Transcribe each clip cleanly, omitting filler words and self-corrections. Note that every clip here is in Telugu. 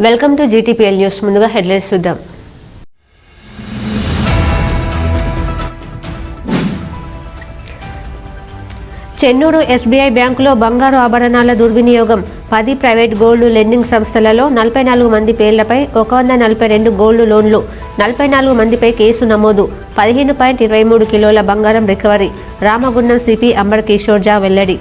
Welcome to GTPL news. ముందుగా హెడ్లైన్స్ చూద్దాం. చెన్నూరు ఎస్బీఐ బ్యాంకులో బంగారు ఆభరణాల దుర్వినియోగం. 10 ప్రైవేట్ గోల్డ్ లెండింగ్ సంస్థలలో 44 మంది పేర్లపై 142 గోల్డ్ లోన్లు. 44 మందిపై కేసు నమోదు. 15.23 కిలోల బంగారం రికవరీ. రామగుండం సిపి అంబర్ కిషోర్ జా వెల్లడి.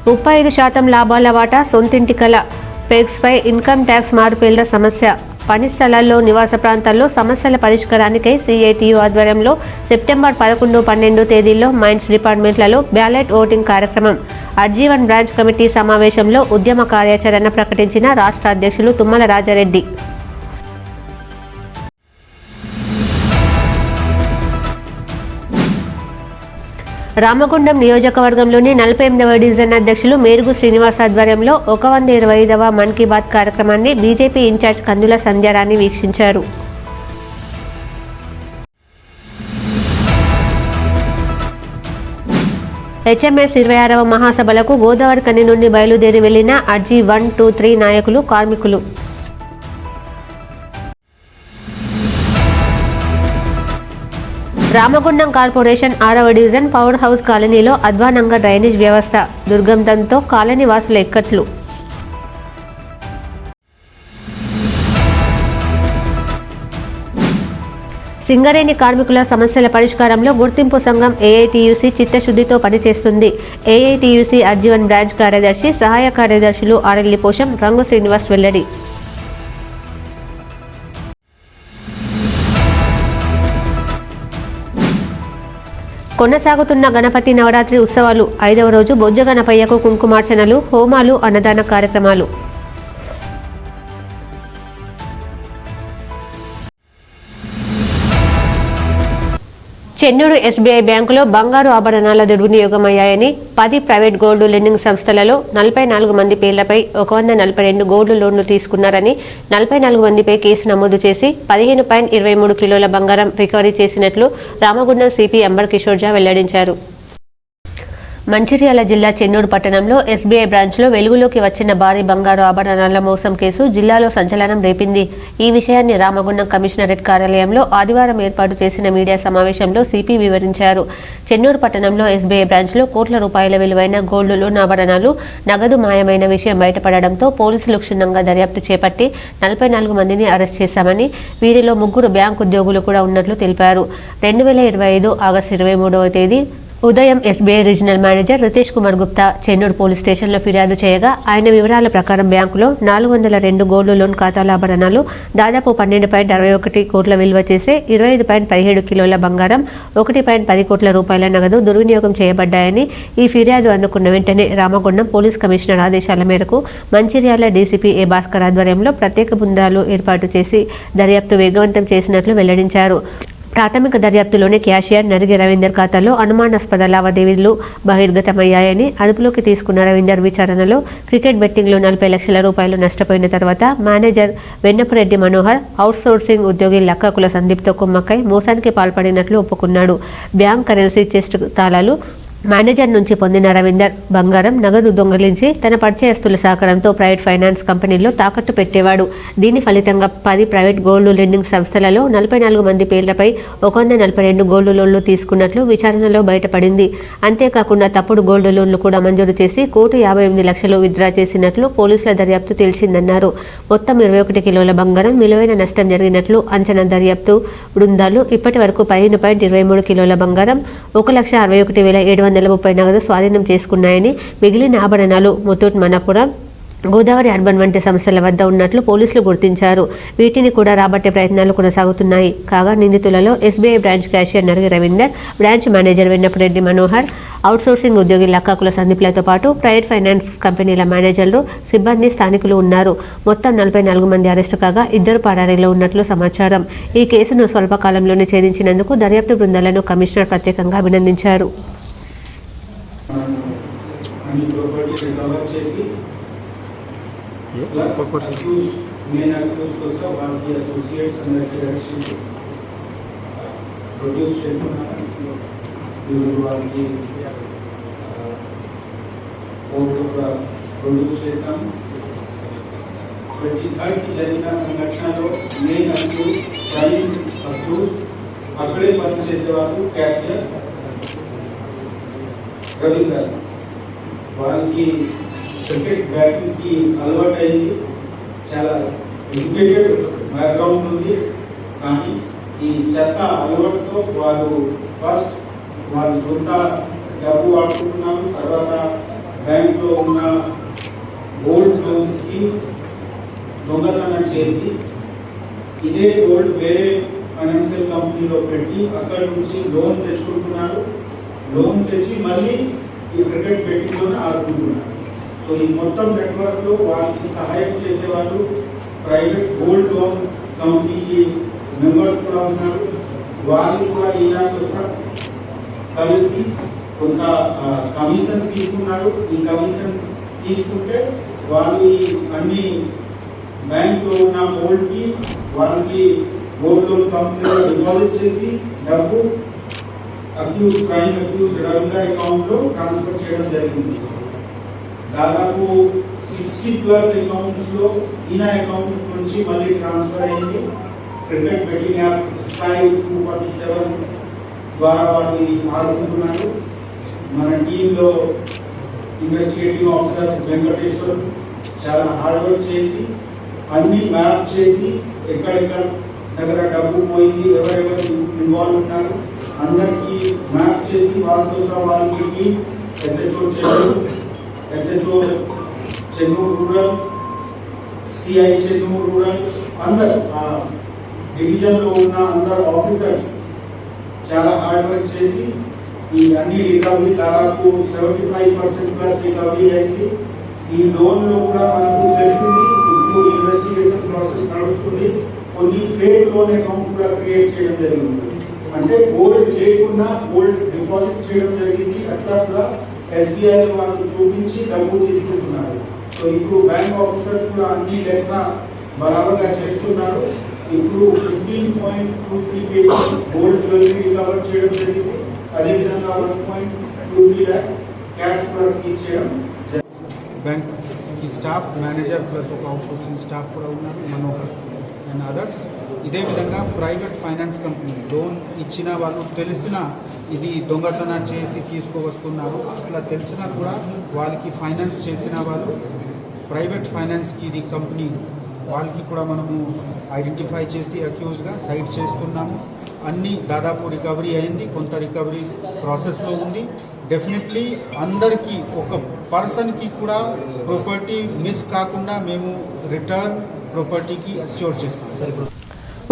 %35 లాభాల వాటా సొంతింటి కల. పెగ్స్పై ఇన్కమ్ ట్యాక్స్ మారుపేళ్ల సమస్య. పని స్థలాల్లో నివాస ప్రాంతాల్లో సమస్యల పరిష్కారానికై సిఐటియు ఆధ్వర్యంలో సెప్టెంబర్ 11, 12 తేదీల్లో మైన్స్ డిపార్ట్మెంట్లలో బ్యాలెట్ ఓటింగ్ కార్యక్రమం. అర్జీవన్ బ్రాంచ్ కమిటీ సమావేశంలో ఉద్యమ కార్యాచరణ ప్రకటించిన రాష్ట్ర అధ్యక్షులు తుమ్మల రాజారెడ్డి. రామగుండం నియోజకవర్గంలోని 48వ డివిజన్ అధ్యక్షులు మేరుగు శ్రీనివాస్ ఆధ్వర్యంలో 125వ మన్ కీ బాత్ కార్యక్రమాన్ని బీజేపీ ఇన్ఛార్జ్ కందుల సంధ్యారాణి వీక్షించారు. హెచ్ఎంఎస్ 26వ మహాసభలకు గోదావరి కని నుండి బయలుదేరి వెళ్లిన అర్జీ 1, 2, 3 నాయకులు, కార్మికులు. రామగుండం కార్పొరేషన్ 6వ డివిజన్ పవర్ హౌస్ కాలనీలో అధ్వానంగా డ్రైనేజ్ వ్యవస్థ. దుర్గంధంతో కాలనీ వాసుల ఇక్కట్లు. సింగరేణి కార్మికుల సమస్యల పరిష్కారంలో గుర్తింపు సంఘం ఏఐటియుసి చిత్తశుద్ధితో పనిచేస్తుంది. ఏఐటియుసి అర్జీవన్ బ్రాంచ్ కార్యదర్శి, సహాయ కార్యదర్శులు ఆరెల్లి పోషం, రంగు శ్రీనివాస్ వెల్లడి. కొనసాగుతున్న గణపతి నవరాత్రి ఉత్సవాలు. 5వ రోజు బొజ్జ గణపయ్యకు కుంకుమార్చనలు, హోమాలు, అన్నదాన కార్యక్రమాలు. చెన్నూరు ఎస్బీఐ బ్యాంకులో బంగారు ఆభరణాల దుర్వినియోగమయ్యాయని 10 ప్రైవేట్ గోల్డ్ లెండింగ్ సంస్థలలో 44 మంది పేర్లపై 142 గోల్డ్ లోన్లు తీసుకున్నారని, 44 మందిపై కేసు నమోదు చేసి 15.23 కిలోల బంగారం రికవరీ చేసినట్లు రామగుండం సిపి అంబర్ కిషోర్ జా వెల్లడించారు. మంచిర్యాల జిల్లా చెన్నూరు పట్టణంలో ఎస్బీఐ బ్రాంచ్లో వెలుగులోకి వచ్చిన భారీ బంగారు ఆభరణాల మోసం కేసు జిల్లాలో సంచలనం రేపింది. ఈ విషయాన్ని రామగుండం కమిషనరేట్ కార్యాలయంలో ఆదివారం ఏర్పాటు చేసిన మీడియా సమావేశంలో సిపి వివరించారు. చెన్నూరు పట్టణంలో ఎస్బీఐ బ్రాంచ్లో కోట్ల రూపాయల విలువైన గోల్డ్ లోన్ ఆభరణాలు, నగదు మాయమైన విషయం బయటపడడంతో పోలీసులు క్షుణ్ణంగా దర్యాప్తు చేపట్టి 44 మందిని అరెస్ట్ చేశామని, వీరిలో 3 బ్యాంకు ఉద్యోగులు కూడా ఉన్నట్లు తెలిపారు. 2025 ఆగస్టు 23వ తేదీ ఉదయం SBI regional manager Ritesh Kumar Gupta Chennur police స్టేషన్లో ఫిర్యాదు చేయగా, ఆయన వివరాల ప్రకారం బ్యాంకులో 402 గోల్డ్ లోన్ ఖాతాల ఆభరణాలు, దాదాపు 12.61 కోట్ల విలువ చేసే 25.17 కిలోల బంగారం, 1.10 కోట్ల రూపాయల నగదు దుర్వినియోగం చేయబడ్డాయని, ఈ ఫిర్యాదు అందుకున్న వెంటనే రామగుండం పోలీస్ కమిషనర్ ఆదేశాల మేరకు మంచిర్యాల డీసీపీ ఏ భాస్కర్ ఆధ్వర్యంలో ప్రత్యేక బృందాలు ఏర్పాటు చేసి దర్యాప్తు వేగవంతం చేసినట్లు వెల్లడించారు. ప్రాథమిక దర్యాప్తులోనే క్యాషియర్ నరిగి రవీందర్ ఖాతాలో అనుమానాస్పద లావాదేవీలు బహిర్గతమయ్యాయని అదుపులోకి తీసుకున్న రవీందర్ విచారణలో క్రికెట్ బెట్టింగ్లో 40 లక్షల రూపాయలు నష్టపోయిన తర్వాత మేనేజర్ వెన్నపరెడ్డి మనోహర్, అవుట్సోర్సింగ్ ఉద్యోగి లక్కాకుల సందీప్తో కుమ్మక్కై మోసానికి పాల్పడినట్లు ఒప్పుకున్నాడు. బ్యాంక్ కరెన్సీ చెస్ట్ తాళాలు మేనేజర్ నుంచి పొందిన రవీందర్ బంగారం, నగదు దొంగిలించి తన పరిచయస్తుల సహకారంతో ప్రైవేట్ ఫైనాన్స్ కంపెనీల్లో తాకట్టు పెట్టేవాడు. దీని ఫలితంగా 10 ప్రైవేట్ గోల్డ్ లెండింగ్ సంస్థలలో 44 మంది పేర్లపై 142 గోల్డ్ లోన్లు తీసుకున్నట్లు విచారణలో బయటపడింది. అంతేకాకుండా తప్పుడు గోల్డ్ లోన్లు కూడా మంజూరు చేసి 1,58,00,000 విత్డ్రా చేసినట్లు పోలీసుల దర్యాప్తు తెలిసిందన్నారు. మొత్తం 21 కిలోల బంగారం విలువైన నష్టం జరిగినట్లు అంచనా. దర్యాప్తు బృందాలు ఇప్పటి వరకు 15.23 కిలోల బంగారం, 1,61,730 నగదు స్వాధీనం చేసుకున్నాయని, మిగిలిన ఆభరణాలు ముతూట్ మనపురం, గోదావరి అర్బన్ వంటి సంస్థల వద్ద ఉన్నట్లు పోలీసులు గుర్తించారు. వీటిని కూడా రాబట్టే ప్రయత్నాలు కొనసాగుతున్నాయి. కాగా నిందితులలో SBI branch cashier Narigi Ravinder, branch manager Vennapareddy Manohar, outsourcing ఉద్యోగి లక్కాకుల సందీప్లతో పాటు ప్రైవేట్ ఫైనాన్స్ కంపెనీల మేనేజర్లు, సిబ్బంది, స్థానికులు ఉన్నారు. మొత్తం 44 మంది అరెస్టు కాగా 2 పరారీలో ఉన్నట్లు సమాచారం. ఈ కేసును స్వల్పకాలంలోనే ఛేదించినందుకు దర్యాప్తు బృందాలను కమిషనర్ ప్రత్యేకంగా అభినందించారు. ప్రొడ్యూస్ చేస్తున్నారు. వాళ్ళకి కోర్టులో కూడా ప్రొడ్యూస్ చేస్తాము. ప్రతి థర్డ్కి జరిగిన సంఘటనలో మెయిన్ అప్పుడు అక్కడే పనిచేసేవారు క్యాషియర్ రవి గారు. వాళ్ళకి క్రికెట్ బ్యాటింగ్కి అలవాటు అయింది, చాలా ఎడ్యుకేటెడ్ బ్యాక్గ్రౌండ్ ఉంది. కానీ ఈ చెత్త అలవాటుతో ఫస్ట్ వాళ్ళు సొంత డబ్బు వాడుకుంటున్నారు. తర్వాత బ్యాంక్లో ఉన్న గోల్డ్ లోన్స్కి దొంగతనం చేసి ఇదే గోల్డ్ వేరే ఫైనాన్షియల్ కంపెనీలో పెట్టి అక్కడి నుంచి లోన్ తెచ్చుకుంటున్నారు. లోన్ తెచ్చి మళ్ళీ ఈ క్రికెట్ బెట్టింగ్లోనే ఆడుకుంటున్నారు. సో ఈ మొత్తం నెట్వర్క్లో వాళ్ళకి సహాయం చేసేవాళ్ళు ప్రైవేట్ గోల్డ్ లోన్ కంపెనీకి మెంబర్స్ కూడా ఉన్నారు. వాళ్ళు కూడా ఈయనతో కలిసి కొంత కమిషన్ తీసుకున్నారు. ఈ కమిషన్ తీసుకుంటే వాళ్ళు అన్ని బ్యాంక్లో ఉన్న గోల్డ్కి వాళ్ళకి గోల్డ్ లోన్ కంపెనీలో డిపాజిట్ చేసి డబ్బు ప్రైమ్ అక్యూజ్ రవీంద్ర అకౌంట్లో ట్రాన్స్ఫర్ చేయడం జరిగింది. దాదాపు 60+ అకౌంట్స్లో ఈయన అకౌంట్ నుంచి మళ్ళీ ట్రాన్స్ఫర్ అయింది. క్రికెట్ బెట్టింగ్ యాప్ స్కై 247 ద్వారా వాళ్ళు ఆడుకుంటున్నారు. మన టీంలో ఇన్వెస్టిగేటివ్ ఆఫీసర్ వెంకటేశ్వర్ చాలా హార్డ్ వర్క్ చేసి అన్ని మ్యాప్ చేసి ఎక్కడెక్కడ దగ్గర డబ్బు పోయింది, ఎవరెవరు ఇన్వాల్వ్ ఉన్నారు అందరికీ మ్యాప్ చేసి వాళ్ళతో వాళ్ళకి SHO Chennur rural, CI Chennur rural అందరు డివిజన్లో ఉన్న అందరు ఆఫీసర్స్ చాలా హార్డ్ వర్క్ చేసి ఈ అన్ని రికవరీ దాదాపు 75% రికవరీ అయింది. ఈ లోన్లో కూడా మనకు తెలిసింది ఇప్పుడు ఇన్వెస్టిగేషన్ ప్రాసెస్ నడుస్తుంది. కొన్ని ఫేక్ లోన్ అకౌంట్ కూడా క్రియేట్ చేయడం జరిగింది. అంటే గోల్డ్ లేకుండా గోల్డ్ డిపాజిట్ చేయడం జరిగింది. అట్లా కూడా SBI వాళ్ళు చూపించి డబ్బు తీసుకుంటున్నారు. సో ఇప్పుడు బ్యాంక్ ఆఫీసర్స్ కూడా అన్ని లెక్క బరాబర్గా చేస్తున్నారు. ఇప్పుడు 15.23 kg గోల్డ్ జ్యువెలరీ రికవర్ చేయడం జరిగింది. అదేవిధంగా 1.23 lakh క్యాష్ కూడా సీజ్ చేయడం జరిగింది. బ్యాంక్ ఈ స్టాఫ్ మేనేజర్ ప్లస్ ఒక అవుట్సోర్సింగ్ స్టాఫ్ కూడా ఉన్నారు, మనోహర్ అండ్ అదర్స్. ఇదే విధంగా ప్రైవేట్ ఫైనాన్స్ కంపెనీ లోన్ ఇచ్చిన వాళ్ళు తెలిసిన ఇది దొంగతన చేసి తీసుకువస్తున్నారు అట్లా తెలిసినా కూడా వాళ్ళకి ఫైనాన్స్ చేసిన వాళ్ళు ప్రైవేట్ ఫైనాన్స్కి ఇది కంపెనీ వాళ్ళకి కూడా మనము ఐడెంటిఫై చేసి అక్యూజ్గా సైట్ చేస్తున్నాము. అన్నీ దాదాపు రికవరీ అయింది, కొంత రికవరీ ప్రాసెస్లో ఉంది. డెఫినెట్లీ అందరికీ ఒక పర్సన్కి కూడా ప్రాపర్టీ మిస్ కాకుండా మేము రిటర్న్ ప్రాపర్టీకి అష్యూర్ చేస్తాం.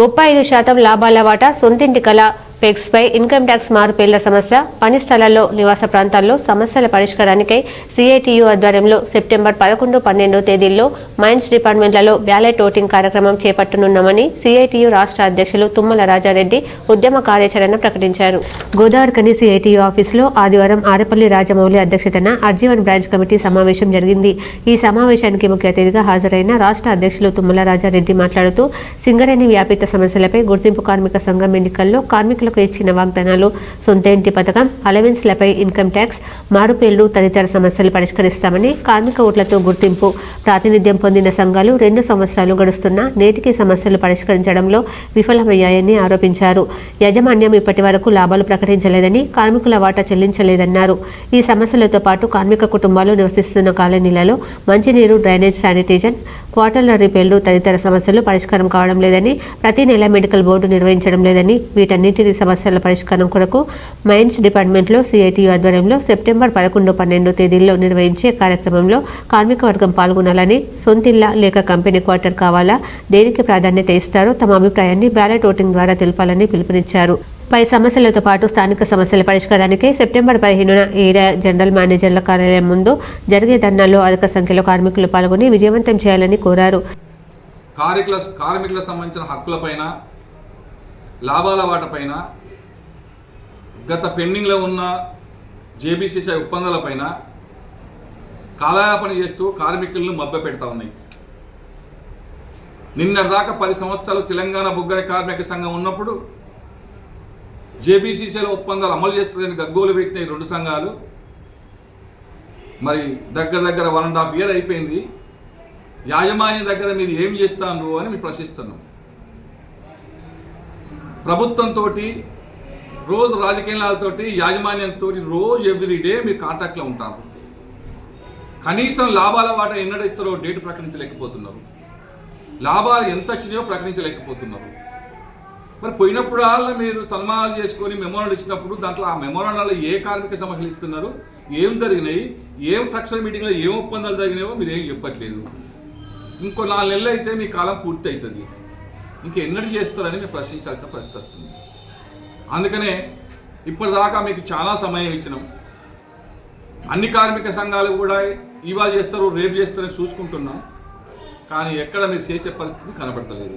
35% లాభాల వాటా సొంతింటి కళ పెగ్స్పై ఇన్కమ్ ట్యాక్స్ మారుపేర్ల సమస్య, పని స్థలాల్లో నివాస ప్రాంతాల్లో సమస్యల పరిష్కారానికై సిఐటియు ఆధ్వర్యంలో సెప్టెంబర్ 11, 12 తేదీల్లో మైన్స్ డిపార్ట్మెంట్లలో బ్యాలెట్ ఓటింగ్ కార్యక్రమం చేపట్టనున్నామని సిఐటియు రాష్ట్ర అధ్యక్షులు తుమ్మల రాజారెడ్డి ఉద్యమ కార్యాచరణ ప్రకటించారు. గోదావరికని సిఐటియు ఆఫీసులో ఆదివారం ఆరేపల్లి రాజమౌళి అధ్యక్షతన అర్జీవన్ బ్రాంచ్ కమిటీ సమావేశం జరిగింది. ఈ సమావేశానికి ముఖ్య అతిథిగా హాజరైన రాష్ట్ర అధ్యక్షులు తుమ్మల రాజారెడ్డి మాట్లాడుతూ సింగరేణి వ్యాపిత సమస్యలపై గుర్తింపు కార్మిక సంఘం ఎన్నికల్లో కార్మికులకు ఇచ్చిన వాగ్దానాలు, సొంత ఇంటి పథకం, అలవెన్స్లపై ఇన్కమ్ ట్యాక్స్, మారుపేర్లు తదితర సమస్యలు పరిష్కరిస్తామని, కార్మిక ఓట్లతో గుర్తింపు ప్రాతినిధ్యం పొందిన సంఘాలు 2 సంవత్సరాలు గడుస్తున్నా నేటికి సమస్యలు పరిష్కరించడంలో విఫలమయ్యాయని ఆరోపించారు. యాజమాన్యం ఇప్పటి వరకు లాభాలు ప్రకటించలేదని, కార్మికుల వాటా చెల్లించలేదన్నారు. ఈ సమస్యలతో పాటు కార్మిక కుటుంబాలు నివసిస్తున్న కాలనీలలో మంచినీరు, డ్రైనేజ్, శానిటేషన్, క్వార్టర్ల రిపేర్లు తదితర సమస్యలు పరిష్కారం కావడం లేదని, ప్రతి నెల మెడికల్ బోర్డు నిర్వహించడం లేదని, వీటన్నిటిని సమస్యల పరిష్కారం కొరకు మైన్స్ డిపార్ట్మెంట్లో సిఐటియు ఆధ్వర్యంలో సెప్టెంబర్ 11, 12 తేదీల్లో నిర్వహించే కార్యక్రమంలో కార్మిక వర్గం పాల్గొనాలని, సొంతిల్లా లేక కంపెనీ క్వార్టర్ కావాలా, దేనికి ప్రాధాన్యత ఇస్తారో తమ అభిప్రాయాన్ని బ్యాలెట్ ఓటింగ్ ద్వారా తెలపాలని పిలుపునిచ్చారు. పై సమస్యలతో పాటు స్థానిక సమస్యల పరిష్కారానికి సెప్టెంబర్ 15న ఏరియా జనరల్ మేనేజర్ల కార్యాలయం ముందు జరిగే ధర్నాల్లో అధిక సంఖ్యలో కార్మికులు పాల్గొని విజయవంతం చేయాలని కోరారు. కార్మికులకు సంబంధించిన హక్కులపైన, లాభాల వాటపైన, గత పెండింగ్లో ఉన్న జేబీసీసీ ఒప్పందాలపైన కాలయాపన చేస్తూ కార్మికులను మభ్యపెడతా ఉన్నాయి. నిన్నటిదాకా 10 సంవత్సరాలు తెలంగాణ బొగ్గర కార్మిక సంఘం ఉన్నప్పుడు జేబీసీసీల ఒప్పందాలు అమలు చేస్తుందని గగ్గోలు పెట్టిన ఈ 2 సంఘాలు మరి దగ్గర 1.5 year అయిపోయింది. యాజమాన్యం దగ్గర మీరు ఏం చేస్తాను అని మేము ప్రశ్నిస్తున్నాం. ప్రభుత్వంతో రోజు రాజకీయాలతోటి యాజమాన్యంతో రోజు ఎవ్రీడే మీరు కాంటాక్ట్లో ఉంటారు. కనీసం లాభాల వాటా ఎన్నడైతారో డేట్ ప్రకటించలేకపోతున్నారు. లాభాలు ఎంత వచ్చినాయో ప్రకటించలేకపోతున్నారు. మరి పోయినప్పుడల్లా మీరు సన్మానాలు చేసుకొని మెమోరాండం ఇచ్చినప్పుడు దాంట్లో ఆ మెమోరాండాల్లో ఏ కార్మిక సమస్యలు ఇస్తున్నారు, ఏం జరిగినాయి, ఏం తక్షణ మీటింగ్లో ఏం ఒప్పందాలు జరిగినాయో మీరు ఏం చెప్పట్లేదు. ఇంకో 4 నెలలు అయితే మీ కాలం పూర్తి అవుతుంది. ఇంకెన్నడూ చేస్తారని మేము ప్రశ్నించాల్సిన పరిస్థితి వస్తుంది. అందుకనే ఇప్పటిదాకా మీకు చాలా సమయం ఇచ్చినాం. అన్ని కార్మిక సంఘాలు కూడా ఇవాళ చేస్తారు, రేపు చేస్తారని చూసుకుంటున్నాం. కానీ ఎక్కడ మీరు చేసే పరిస్థితి కనబడతలేదు.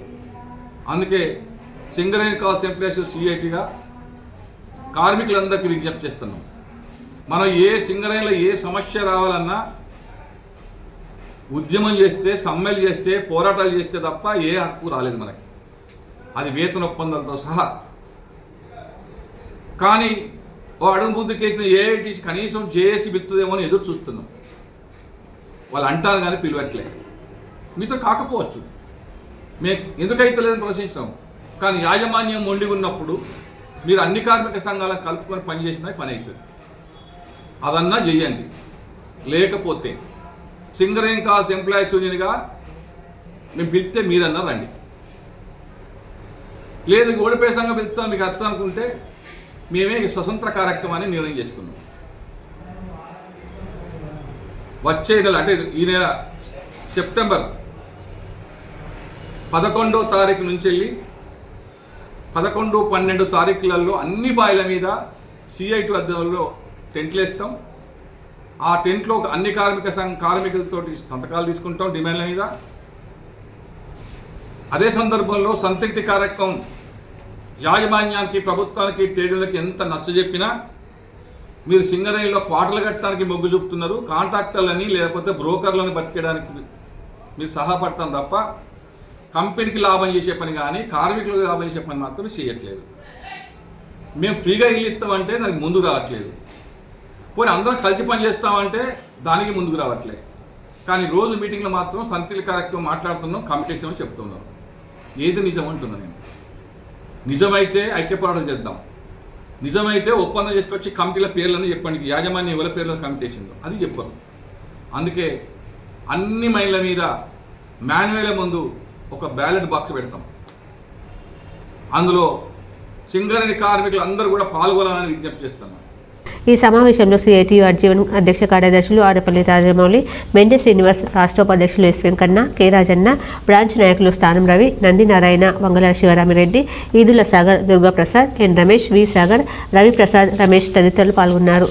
అందుకే సింగరేణి కాస్ట్ ఎంప్లాయీస్ సిఐటిగా కార్మికులందరికీ విజ్ఞప్తి చేస్తున్నాం. మనం ఏ సింగరేణిలో ఏ సమస్య రావాలన్నా ఉద్యమం చేస్తే, సమ్మెలు చేస్తే, పోరాటాలు చేస్తే తప్ప ఏ హక్కు రాలేదు మనకి, అది వేతన ఒప్పందాలతో సహా. కానీ ఓ అడుగు ముందుకేసిన ఏఐటీసీ కనీసం జేఏసీ పిలుతుందేమో అని ఎదురు చూస్తున్నాం. వాళ్ళు అంటారు కానీ పిలవట్లేదు. మీతో కాకపోవచ్చు, మేము ఎందుకైతే లేదని ప్రశ్నించాం. కానీ యాజమాన్యం మొండి ఉన్నప్పుడు మీరు అన్ని కార్మిక సంఘాలను కలుపుకొని పనిచేసినా పని అవుతుంది. అదన్నా చెయ్యండి. లేకపోతే సింగరేణి కాస్ట్ ఎంప్లాయీస్ యూనియన్గా మేము పిలిస్తే మీరన్నా రండి. లేదు ఓడిపోయే సంఘం పిలుస్తాం మీకు అర్థం అనుకుంటే మేమే స్వతంత్ర కార్యక్రమాన్ని నిర్ణయం చేసుకున్నాం. వచ్చే నెల అంటే ఈ నెల సెప్టెంబర్ 11వ తారీఖు నుంచి వెళ్ళి 11, 12 తారీఖులలో అన్ని బాయిల మీద సిఐటి అద్దెల్లో టెంట్లు వేస్తాం. ఆ టెంట్లో అన్ని కార్మికులతో సంతకాలు తీసుకుంటాం డిమాండ్ల మీద. అదే సందర్భంలో సంతృప్తి కార్యక్రమం యాజమాన్యానికి, ప్రభుత్వానికి, ట్రేడులకి ఎంత నచ్చజెప్పినా మీరు సింగరేణిలో క్వార్టర్లు కట్టడానికి మొగ్గు చూపుతున్నారు. కాంట్రాక్టర్లని లేకపోతే బ్రోకర్లను బతికేయడానికి మీరు సహాయపడతాం తప్ప కంపెనీకి లాభం చేసే పని కానీ కార్మికులకు లాభం చేసే పని మాత్రం చేయట్లేదు. మేము ఫ్రీగా ఇల్లు ఇస్తామంటే దానికి ముందుకు రావట్లేదు. పోనీ అందరం కలిసి పని చేస్తామంటే దానికి ముందుకు రావట్లేదు. కానీ రోజు మీటింగ్లో మాత్రం సంతృప్తి కార్యక్రమం మాట్లాడుతున్నాం, కాంపిటీషన్ అని చెప్తున్నాం. ఏది నిజం అంటున్నాను నేను. నిజమైతే ఐక్యపోరాటం చేద్దాం. నిజమైతే ఒప్పందం చేసుకొచ్చి కమిటీల పేర్లను చెప్పండి. యాజమాన్యం ఎవరి పేర్ల కమిటీషన్లో అది చెప్పరు. అందుకే అన్ని మైళ్ళ మీద మాన్యువల్ ముందు ఒక బ్యాలెట్ బాక్స్ పెడతాం. అందులో సింగరేణి కార్మికులు అందరూ కూడా పాల్గొనాలని విజ్ఞప్తి చేస్తున్నాం. ఈ సమావేశంలో సిఐటియు అర్జీవన్ అధ్యక్ష కార్యదర్శులు ఆరపల్లి రాజమౌళి, మెండే శ్రీనివాస్, రాష్ట్రోపాధ్యక్షులు S Venkanna, K Rajanna, branch నాయకులు స్థానం రవి, నందినారాయణ, వంగల శివరామిరెడ్డి, ఈదుల సాగర్, దుర్గాప్రసాద్, ఎన్ రమేష్, వి సాగర్, రవిప్రసాద్, రమేష్ తదితరులు పాల్గొన్నారు.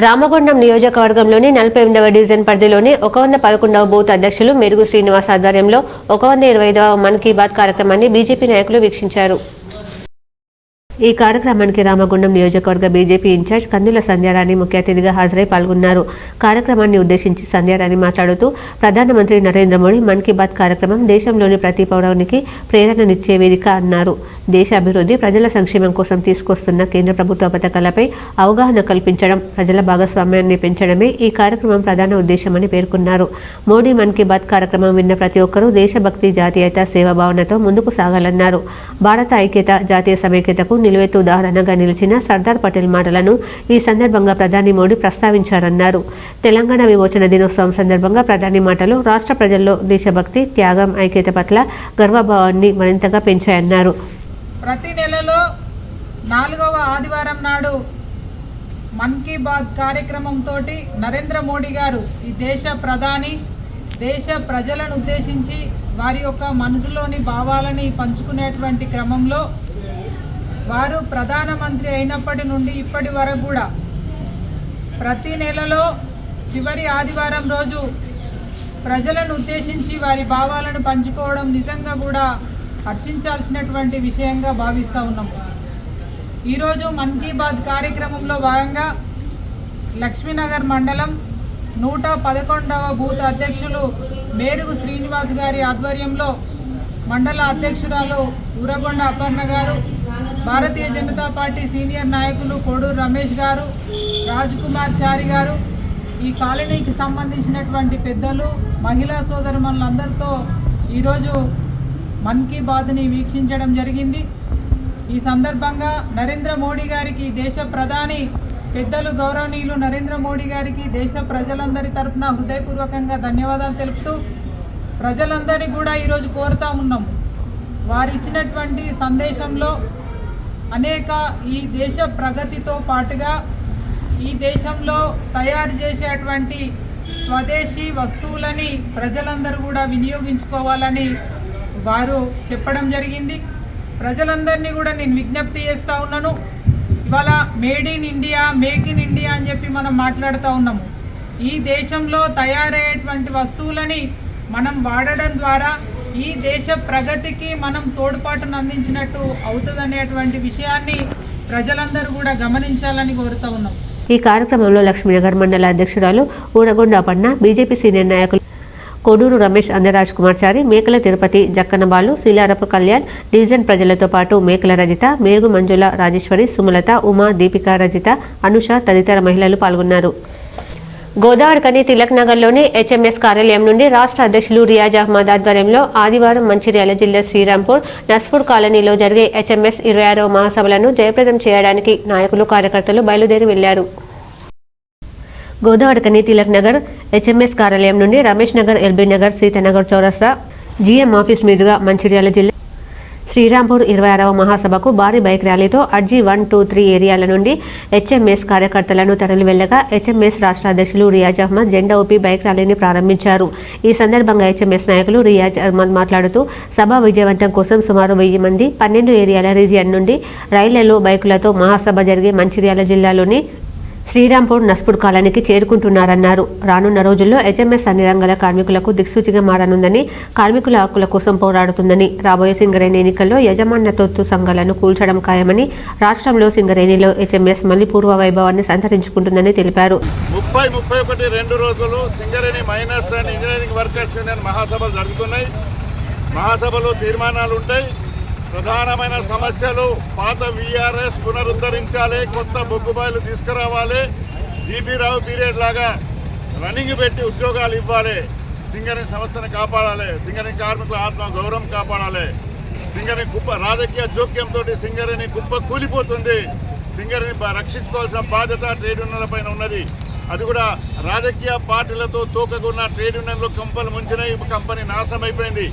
రామగుండం నియోజకవర్గంలోని 48వ డివిజన్ పరిధిలోని 111వ బూత్ అధ్యక్షులు మెరుగు శ్రీనివాస్ ఆధ్వర్యంలో 125వ మన్ కీ బాత్ కార్యక్రమాన్ని బీజేపీ నాయకులు వీక్షించారు. ఈ కార్యక్రమానికి రామగుండం నియోజకవర్గ బీజేపీ ఇన్ఛార్జ్ కందుల సంధ్యారాణి ముఖ్య అతిథిగా హాజరై పాల్గొన్నారు. కార్యక్రమాన్ని ఉద్దేశించి సంధ్యారాణి మాట్లాడుతూ, ప్రధానమంత్రి నరేంద్ర మోడీ మన్ కీ బాత్ కార్యక్రమం దేశంలోని ప్రతి పౌరునికి ప్రేరణనిచ్చే వేదిక అన్నారు. దేశ అభివృద్ధి, ప్రజల సంక్షేమం కోసం తీసుకొస్తున్న కేంద్ర ప్రభుత్వ పథకాలపై అవగాహన కల్పించడం, ప్రజల భాగస్వామ్యాన్ని పెంచడమే ఈ కార్యక్రమం ప్రధాన ఉద్దేశమని పేర్కొన్నారు. మోడీ మన్ కీ బాత్ కార్యక్రమం విన్న ప్రతి ఒక్కరూ దేశభక్తి, జాతీయత, సేవాభావనతో ముందుకు సాగాలన్నారు. భారత ఐక్యత, జాతీయ సమైక్యతకు నిలువెత్తు ఉదాహరణగా నిలిచిన సర్దార్ పటేల్ మాటలను ఈ సందర్భంగా ప్రధాని మోడీ ప్రస్తావించారన్నారు. తెలంగాణ విమోచన దినోత్సవం సందర్భంగా ప్రధాని మాటలు రాష్ట్ర ప్రజల్లో దేశభక్తి, త్యాగం, ఐక్యత పట్ల గర్వభావాన్ని మరింతగా పెంచాయన్నారు. ప్రతి నెలలో 4వ ఆదివారం నాడు మన్ కీ బాత్ కార్యక్రమంతో నరేంద్ర మోడీ గారు ఈ దేశ ప్రధాని దేశ ప్రజలను ఉద్దేశించి వారి యొక్క మనసులోని భావాలని పంచుకునేటువంటి క్రమంలో వారు ప్రధానమంత్రి అయినప్పటి నుండి ఇప్పటి వరకు కూడా ప్రతి నెలలో చివరి ఆదివారం రోజు ప్రజలను ఉద్దేశించి వారి భావాలను పంచుకోవడం నిజంగా కూడా హర్షించాల్సినటువంటి విషయంగా భావిస్తూ ఉన్నాం. ఈరోజు మన్ కీ బాత్ కార్యక్రమంలో భాగంగా లక్ష్మీనగర్ మండలం 111వ బూత్ అధ్యక్షులు మేరుగు శ్రీనివాస్ గారి ఆధ్వర్యంలో మండల అధ్యక్షురాలు ఊరగొండ అపర్ణ గారు, భారతీయ జనతా పార్టీ సీనియర్ నాయకులు కోడూరు రమేష్ గారు, రాజ్ కుమార్ చారి గారు, ఈ కాలనీకి సంబంధించినటువంటి పెద్దలు, మహిళా సోదరుమణులందరితో ఈరోజు మన్ కీ బాత్ని వీక్షించడం జరిగింది. ఈ సందర్భంగా నరేంద్ర మోడీ గారికి, దేశ ప్రధాని పెద్దలు గౌరవనీయులు నరేంద్ర మోడీ గారికి దేశ ప్రజలందరి తరఫున హృదయపూర్వకంగా ధన్యవాదాలు తెలుపుతూ ప్రజలందరినీ కూడా ఈరోజు కోరుతా ఉన్నాం. వారు ఇచ్చినటువంటి సందేశంలో అనేక ఈ దేశ ప్రగతితో పాటుగా ఈ దేశంలో తయారు చేసేటువంటి స్వదేశీ వస్తువులని ప్రజలందరూ కూడా వినియోగించుకోవాలని వారు చెప్పడం జరిగింది. ప్రజలందరినీ కూడా నేను విజ్ఞప్తి చేస్తూ ఉన్నాను. ఇవాళ made in India, make in India అని చెప్పి మనం మాట్లాడుతూ ఉన్నాము. ఈ దేశంలో తయారయ్యేటువంటి వస్తువులని మనం వాడడం ద్వారా ఈ దేశ ప్రగతికి మనం తోడ్పాటును అందించినట్టు అవుతుందనేటువంటి విషయాన్ని ప్రజలందరూ కూడా గమనించాలని కోరుతూ ఉన్నాం. ఈ కార్యక్రమంలో లక్ష్మీనగర్ మండల అధ్యక్షురాలు ఊరగొండపన్న, బీజేపీ సీనియర్ నాయకులు కోడూరు రమేష్, అందరాజ్ కుమార్చారి, మేకల తిరుపతి, జక్కనబాలు, శీలారపు కళ్యాణ్, డివిజన్ ప్రజలతో పాటు మేకల రజిత, మేరుగు మంజుల, రాజేశ్వరి, సుమలత, ఉమా, దీపిక, రజిత, అనుష తదితర మహిళలు పాల్గొన్నారు. గోదావరికని తిలక్ నగర్లోని హెచ్ఎంఎస్ కార్యాలయం నుండి రాష్ట్ర అధ్యక్షులు రియాజ్ అహ్మద్ ఆధ్వర్యంలో ఆదివారం మంచిర్యాల జిల్లా శ్రీరాంపూర్, నస్పూర్ కాలనీలో జరిగే హెచ్ఎంఎస్ 26వ మహాసభలను జయప్రదం చేయడానికి నాయకులు, కార్యకర్తలు బయలుదేరి వెళ్లారు. గోదావరికని తిలక్ నగర్ హెచ్ఎంఎస్ కార్యాలయం నుండి రమేష్ నగర్, ఎల్బీ నగర్, సీతానగర్ చౌరస్తా, జీఎం ఆఫీస్ మీదుగా మంచిర్యాల జిల్లా శ్రీరాంపూర్ 26వ మహాసభకు భారీ బైక్ ర్యాలీతో అడ్జీ 1, 2, 3 ఏరియాల నుండి హెచ్ఎంఎస్ కార్యకర్తలను తరలి వెళ్లగా హెచ్ఎంఎస్ రాష్ట్ర అధ్యక్షులు రియాజ్ అహ్మద్ జెండా ఊపి బైక్ ర్యాలీని ప్రారంభించారు. ఈ సందర్భంగా హెచ్ఎంఎస్ నాయకులు రియాజ్ అహ్మద్ మాట్లాడుతూ సభ విజయవంతం కోసం సుమారు 1000 మంది 12 ఏరియాల రీజియన్ నుండి రైళ్లలో, బైకులతో మహాసభ జరిగే మంచిర్యాల జిల్లాలోని శ్రీరాంపూర్, నస్పూర్ కాలనీకి చేరుకుంటున్నారన్నారు. రానున్న రోజుల్లో హెచ్ఎంఎస్ అన్ని రంగాల కార్మికులకు దిక్సూచిగా మారనుందని, కార్మికుల హక్కుల కోసం పోరాడుతుందని, రాబోయే సింగరేణి ఎన్నికల్లో యజమాన్యతొత్తు సంఘాలను కూల్చడం ఖాయమని, రాష్ట్రంలో సింగరేణిలో హెచ్ఎంఎస్ మళ్లీ పూర్వ వైభవాన్ని సంతరించుకుంటుందని తెలిపారు. 30-31 రోజులు Singareni miners and engineering workers union మహాసభలు జరుగుతున్నాయి. మహాసభలో తీర్మానాలు ఉంటాయి. ప్రధానమైన సమస్యలు పాత వీఆర్ఎస్ పునరుద్ధరించాలి, కొత్త బొగ్గుబాయిలు తీసుకురావాలి, జీపీ రావు పీరియడ్ లాగా రన్నింగ్ పెట్టి ఉద్యోగాలు ఇవ్వాలి, సింగరేణి సంస్థను కాపాడాలి, సింగరేణి కార్మికుల ఆత్మ గౌరవం కాపాడాలి. సింగరేణి కుప్ప రాజకీయ జోక్యంతో సింగరేణి కుప్ప కూలిపోతుంది. సింగరేణి రక్షించుకోవాల్సిన బాధ్యత ట్రేడ్ యూనియన్ల పైన ఉన్నది. అది కూడా రాజకీయ పార్టీలతో తోకకున్న ట్రేడ్ యూనియన్లు కంపలు ముంచినాయి. కంపెనీ నాశనం అయిపోయింది.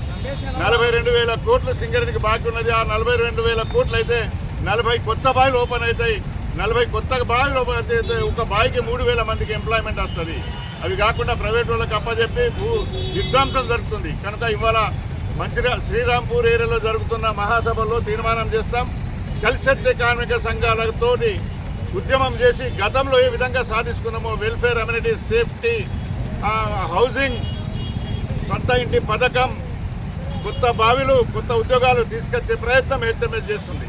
42,000 కోట్లు సింగరేణికి బాకీ ఉన్నది. ఆ 42,000 కోట్లు అయితే 40 కొత్త బావిలు ఓపెన్ అవుతాయి. 40 కొత్త బావిలు ఓపెన్ అయితే ఒక బావికి 3,000 మందికి ఎంప్లాయ్మెంట్ వస్తుంది. అవి కాకుండా ప్రైవేట్ వాళ్ళకి అప్పచెప్పి విధ్వంసం జరుగుతుంది. కనుక ఇవాళ మంచిర్యాల శ్రీరాంపూర్ ఏరియాలో జరుగుతున్న మహాసభలో తీర్మానం చేస్తాం. కలిసి వచ్చే కార్మిక సంఘాలతోటి ఉద్యమం చేసి గతంలో ఏ విధంగా సాధించుకున్నామో వెల్ఫేర్, అమ్యూనిటీస్, సేఫ్టీ, హౌసింగ్, సొంత ఇంటి పథకం, కొత్త బావిలు, కొత్త ఉద్యోగాలు తీసుకొచ్చే ప్రయత్నం హెచ్ఎంఎస్ చేస్తుంది.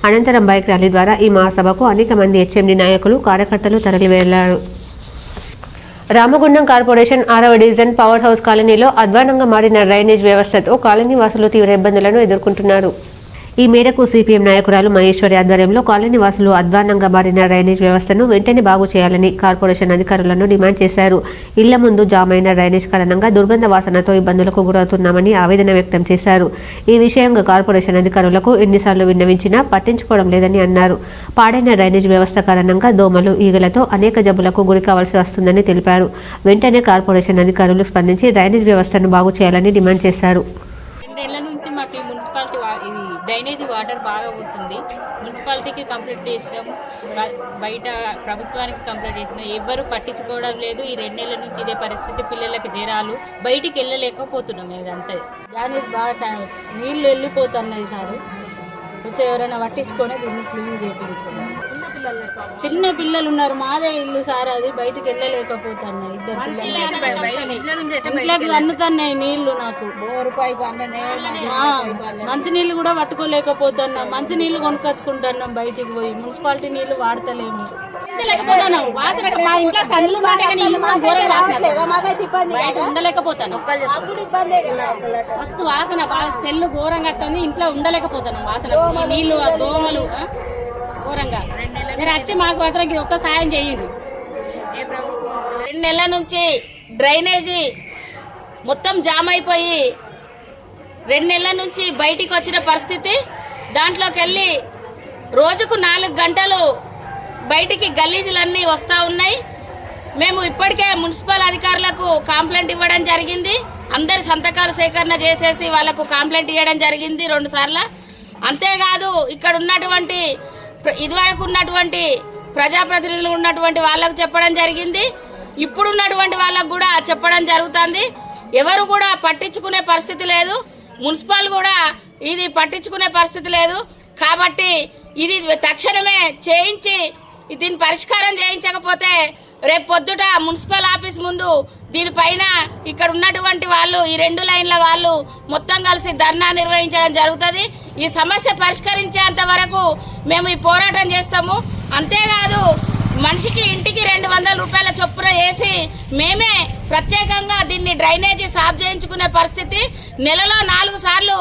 అనంతరం బైక్ ర్యాలీ ద్వారా ఈ మహాసభకు అనేక మంది హెచ్ఎండి నాయకులు, కార్యకర్తలు తరలి వెళ్లారు. రామగుండం కార్పొరేషన్ 6వ డివిజన్ పవర్ హౌస్ కాలనీలో అధ్వానంగా మారిన డ్రైనేజ్ వ్యవస్థతో కాలనీ వాసులు తీవ్ర ఇబ్బందులను ఎదుర్కొంటున్నారు. ఈ మేరకు సిపిఎం నాయకురాలు మహేశ్వరి ఆధ్వర్యంలో కాలనీ వాసులు అధ్వానంగా మారిన డ్రైనేజ్ వ్యవస్థను వెంటనే బాగు చేయాలని కార్పొరేషన్ అధికారులను డిమాండ్ చేశారు. ఇళ్ల ముందు జామైన డ్రైనేజ్ కారణంగా దుర్గంధ వాసనతో ఇబ్బందులకు గురవుతున్నామని ఆవేదన వ్యక్తం చేశారు. ఈ విషయంగా కార్పొరేషన్ అధికారులకు ఎన్నిసార్లు విన్నవించినా పట్టించుకోవడం లేదని అన్నారు. పాడైన డ్రైనేజ్ వ్యవస్థ కారణంగా దోమలు, ఈగలతో అనేక జబ్బులకు గురి కావాల్సి వస్తుందని తెలిపారు. వెంటనే కార్పొరేషన్ అధికారులు స్పందించి డ్రైనేజ్ వ్యవస్థను బాగు చేయాలని డిమాండ్ చేశారు. డ్రైనేజీ వాటర్ బాగా పోతుంది. మున్సిపాలిటీకి కంప్లైంట్ చేసినాం, బయట ప్రభుత్వానికి కంప్లైంట్ చేసినాం, ఎవ్వరు పట్టించుకోవడం లేదు. ఈ 2 నెలల నుంచి ఇదే పరిస్థితి. పిల్లలకి జ్వరాలు, బయటికి వెళ్ళలేకపోతున్నాం. ఇదంతా డ్రైనేజ్ బాగా నీళ్లు వెళ్ళిపోతున్నాయి సార్. కొంచెం ఎవరైనా పట్టించుకొని దీన్ని క్లీన్ చేయించుకున్నాం. చిన్న పిల్లలు ఉన్నారు. మాదే ఇల్లు సార్, అది బయటికి వెళ్ళలేకపోతున్నాయి. 2 పిల్లలు ఇంట్లోకి అందుతున్నాయి నీళ్లు. నాకు మంచి నీళ్లు కూడా పట్టుకోలేకపోతున్నాం. మంచి నీళ్లు కొనుక్కొచ్చుకుంటున్నాం బయటికి పోయి. మున్సిపాలిటీ నీళ్లు వాడతలేము. మా ఇంట్లో సన్నులు బయట ఉండలేకపోతాను. మస్తు వాసన, సెల్లు ఘోరంగా వస్తుంది. ఇంట్లో ఉండలేకపోతున్నాం వాసన. నీళ్లు, దోమలు ఘోరంగా. నేను వచ్చి మాకు మాత్రం ఒక్క సాయం చెయ్యదు. 2 నెలల నుంచి డ్రైనేజీ మొత్తం జామ్ అయిపోయి 2 నెలల నుంచి బయటికి వచ్చిన పరిస్థితి. దాంట్లోకి వెళ్ళి రోజుకు 4 గంటలు బయటికి గలీజులన్నీ వస్తూ ఉన్నాయి. మేము ఇప్పటికే మున్సిపల్ అధికారులకు కంప్లైంట్ ఇవ్వడం జరిగింది. అందరి సంతకాలు సేకరణ చేసేసి వాళ్ళకు కంప్లైంట్ ఇవ్వడం జరిగింది 2 సార్లు. అంతేకాదు ఇక్కడ ఉన్నటువంటి ఇదివరకు ఉన్నటువంటి ప్రజాప్రతినిధులు ఉన్నటువంటి వాళ్ళకు చెప్పడం జరిగింది. ఇప్పుడు ఉన్నటువంటి వాళ్ళకు కూడా చెప్పడం జరుగుతుంది. ఎవరు కూడా పట్టించుకునే పరిస్థితి లేదు. మున్సిపల్ కూడా ఇది పట్టించుకునే పరిస్థితి లేదు. కాబట్టి ఇది తక్షణమే చేయించి దీని పరిష్కారం చేయించకపోతే రేపు పొద్దుట మున్సిపల్ ఆఫీస్ ముందు దీనిపైన ఇక్కడ ఉన్నటువంటి వాళ్ళు ఈ 2 లైన్ల వాళ్ళు మొత్తం కలిసి ధర్నా నిర్వహించడం జరుగుతుంది. ఈ సమస్య పరిష్కరించేంత వరకు మేము ఈ పోరాటం చేస్తాము. అంతేకాదు మనిషికి ఇంటికి 200 రూపాయల చొప్పున వేసి మేమే ప్రత్యేకంగా దీన్ని డ్రైనేజీ సాఫ్ చేయించుకునే పరిస్థితి. నెలలో 4 సార్లు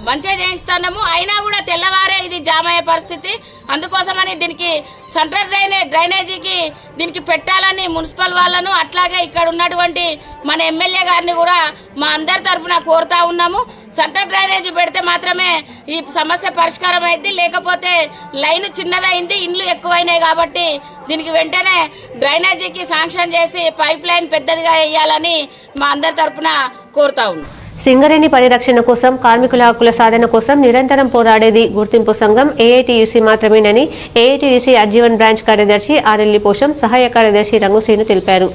మంచిగా చేయిస్తున్నాము. అయినా కూడా తెల్లవారే ఇది జామ్ అయ్యే పరిస్థితి. అందుకోసమని దీనికి సెంట్రల్ డ్రైనేజీకి దీనికి పెట్టాలని మున్సిపల్ వాళ్ళను అట్లాగే ఇక్కడ ఉన్నటువంటి మన ఎమ్మెల్యే గారిని కూడా మా అందరి తరఫున కోరుతా ఉన్నాము. సెంట్రల్ డ్రైనేజీ పెడితే మాత్రమే ఈ సమస్య పరిష్కారం అయింది. లేకపోతే లైన్ చిన్నదైంది, ఇండ్లు ఎక్కువైనాయి. కాబట్టి దీనికి వెంటనే డ్రైనేజీకి శాంక్షన్ చేసి పైప్ లైన్ పెద్దదిగా వేయాలని మా అందరి తరఫున కోరుతా ఉన్నాం. సింగరేణి పరిరక్షణ కోసం, కార్మికుల హక్కుల సాధన కోసం నిరంతరం పోరాడేది గుర్తింపు సంఘం ఏఐటీయూసీ మాత్రమేనని ఏఐటీయూసీ అర్జీవన్ బ్రాంచ్ కార్యదర్శి ఆర్ఎల్లి పోషం, సహాయ కార్యదర్శి రంగుశ్రీను తెలిపారు.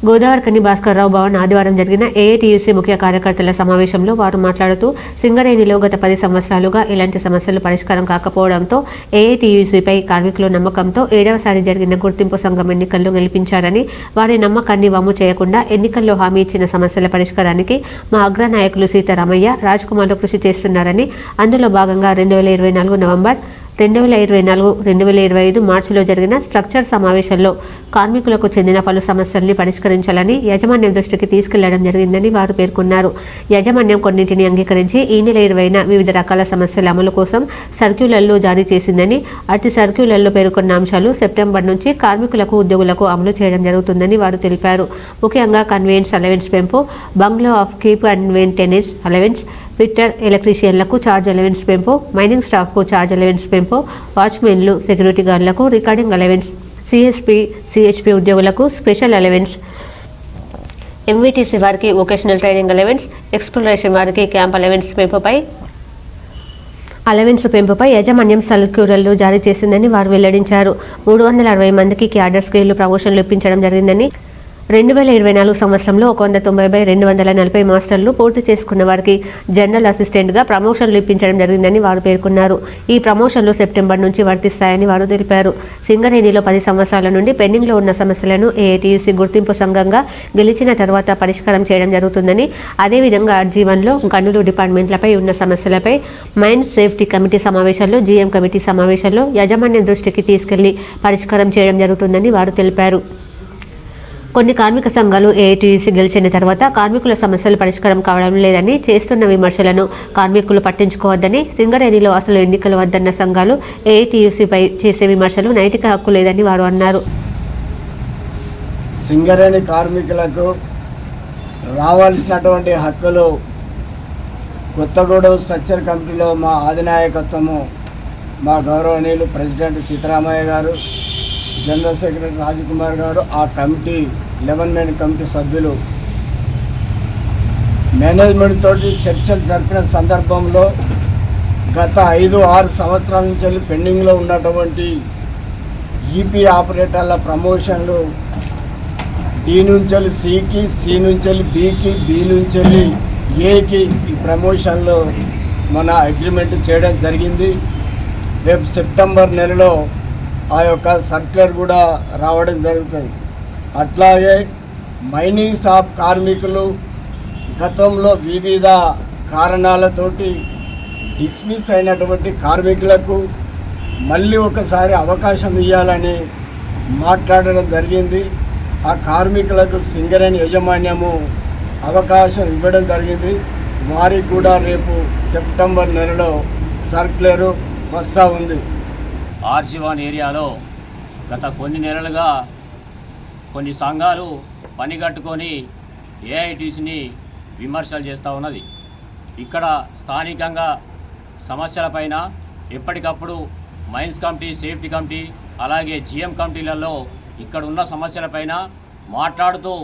గోదావరికని భాస్కర్రావు భవన్ ఆదివారం జరిగిన ఏఐటీయూసీ ముఖ్య కార్యకర్తల సమావేశంలో వారు మాట్లాడుతూ సింగరేణిలో గత 10 సంవత్సరాలుగా ఇలాంటి సమస్యలు పరిష్కారం కాకపోవడంతో ఏఐటీయూసీపై కార్మికుల నమ్మకంతో 7వసారి జరిగిన గుర్తింపు సంఘం ఎన్నికల్లో గెలిపించారని, వారి నమ్మకాన్ని వమ్ము చేయకుండా ఎన్నికల్లో హామీ ఇచ్చిన సమస్యల పరిష్కారానికి మా అగ్రనాయకులు సీతారామయ్య, రాజ్ కుమార్లు కృషి చేస్తున్నారని, అందులో భాగంగా 2024 నవంబర్, 2024, 2025 మార్చిలో జరిగిన స్ట్రక్చర్ సమావేశంలో కార్మికులకు చెందిన పలు సమస్యల్ని పరిష్కరించాలని యాజమాన్యం దృష్టికి తీసుకెళ్లడం జరిగిందని వారు పేర్కొన్నారు. యాజమాన్యం కొన్నింటిని అంగీకరించి ఈ నెల 20న వివిధ రకాల సమస్యల అమలు కోసం సర్క్యులర్లు జారీ చేసిందని, అట్టి సర్క్యులర్లో పేర్కొన్న అంశాలు సెప్టెంబర్ నుంచి కార్మికులకు, ఉద్యోగులకు అమలు చేయడం జరుగుతుందని వారు తెలిపారు. ముఖ్యంగా కన్వీనియన్స్ అలవెన్స్ పెంపు, bungalow of keep and maintenance allowance, fitter, ఎలక్ట్రీషియన్లకు ఛార్జ్ అలవెన్స్ పెంపు, మైనింగ్ స్టాఫ్కు ఛార్జ్ అలవెన్స్ పెంపు, వాచ్మెన్లు, సెక్యూరిటీ గార్డులకు రికార్డింగ్ అలవెన్స్, సిఎస్పి, సిహెచ్పి ఉద్యోగులకు స్పెషల్ అలవెన్స్, ఎంవీటీసీ వారికి వొకేషనల్ ట్రైనింగ్ అలవెన్స్, ఎక్స్ప్లోరేషన్ వారికి క్యాంప్ అలవెన్స్ పెంపుపై యాజమాన్యం సర్క్యులర్లు జారీ చేసిందని వారు వెల్లడించారు. 360 మందికి క్యాడర్ స్కేళ్లు ప్రమోషన్లు ఇప్పించడం జరిగిందని, 2024 సంవత్సరంలో 190/240 మాస్టర్లు పూర్తి చేసుకున్న వారికి జనరల్ అసిస్టెంట్గా ప్రమోషన్లు ఇప్పించడం జరిగిందని వారు పేర్కొన్నారు. ఈ ప్రమోషన్లు సెప్టెంబర్ నుంచి వర్తిస్తాయని వారు తెలిపారు. సింగరేణిలో 10 సంవత్సరాల నుండి పెండింగ్లో ఉన్న సమస్యలను ఏఐటీయూసీ గుర్తింపు సంఘంగా గెలిచిన తర్వాత పరిష్కారం చేయడం జరుగుతుందని, అదేవిధంగా అర్జీవన్లో గనులు డిపార్ట్మెంట్లపై ఉన్న సమస్యలపై మైన్ సేఫ్టీ కమిటీ సమావేశాల్లో, జీఎం కమిటీ సమావేశాల్లో యాజమాన్యం దృష్టికి తీసుకెళ్లి పరిష్కారం చేయడం జరుగుతుందని వారు తెలిపారు. కొన్ని కార్మిక సంఘాలు ఏఐటీయూసీ గెలిచిన తర్వాత కార్మికుల సమస్యలు పరిష్కారం కావడం లేదని చేస్తున్న విమర్శలను కార్మికులు పట్టించుకోవద్దని, సింగరేణిలో అసలు ఎన్నికలు వద్దన్న సంఘాలు ఏఐటీయూసీపై చేసే విమర్శలు నైతిక హక్కు లేదని వారు అన్నారు. సింగరేణి కార్మికులకు రావాల్సినటువంటి హక్కులు కొత్తగూడెం స్ట్రక్చర్ కమిటీలో మా అధినాయకత్వము, మా గౌరవనీయులు ప్రెసిడెంట్ సీతారామయ్య గారు, జనరల్ సెక్రటరీ రాజ్ కుమార్ గారు, ఆ కమిటీ 11 మెన్ కమిటీ సభ్యులు మేనేజ్మెంట్ తోటి చర్చలు జరిపిన సందర్భంలో గత 5-6 సంవత్సరాల నుంచి పెండింగ్లో ఉన్నటువంటి ఈపీ ఆపరేటర్ల ప్రమోషన్లు డి నుంచి సికి, సి నుంచి బికి, బి నుంచి ఏకి ఈ ప్రమోషన్లు మన అగ్రిమెంట్ చేయడం జరిగింది. రేపు సెప్టెంబర్ నెలలో ఆ యొక్క సర్క్యులర్ కూడా రావడం జరుగుతుంది. అట్లాగే మైనింగ్ స్టాఫ్ కార్మికులు గతంలో వివిధ కారణాలతోటి డిస్మిస్ అయినటువంటి కార్మికులకు మళ్ళీ ఒకసారి అవకాశం ఇవ్వాలని మాట్లాడడం జరిగింది. ఆ కార్మికులకు సింగరేణి యాజమాన్యము అవకాశం ఇవ్వడం జరిగింది. వారికి కూడా రేపు సెప్టెంబర్ నెలలో సర్క్యులర్ వస్తూ ఉంది. ఆర్జీవాన్ ఏరియాలో గత కొన్ని నెలలుగా కొన్ని సంఘాలు పనిగట్టుకొని ఏఐటీసీని విమర్శలు చేస్తూ ఉన్నది. ఇక్కడ స్థానికంగా సమస్యలపైన ఎప్పటికప్పుడు మైన్స్ కమిటీ, సేఫ్టీ కమిటీ, అలాగే జిఎం కమిటీలలో ఇక్కడ ఉన్న సమస్యలపైన మాట్లాడుతూ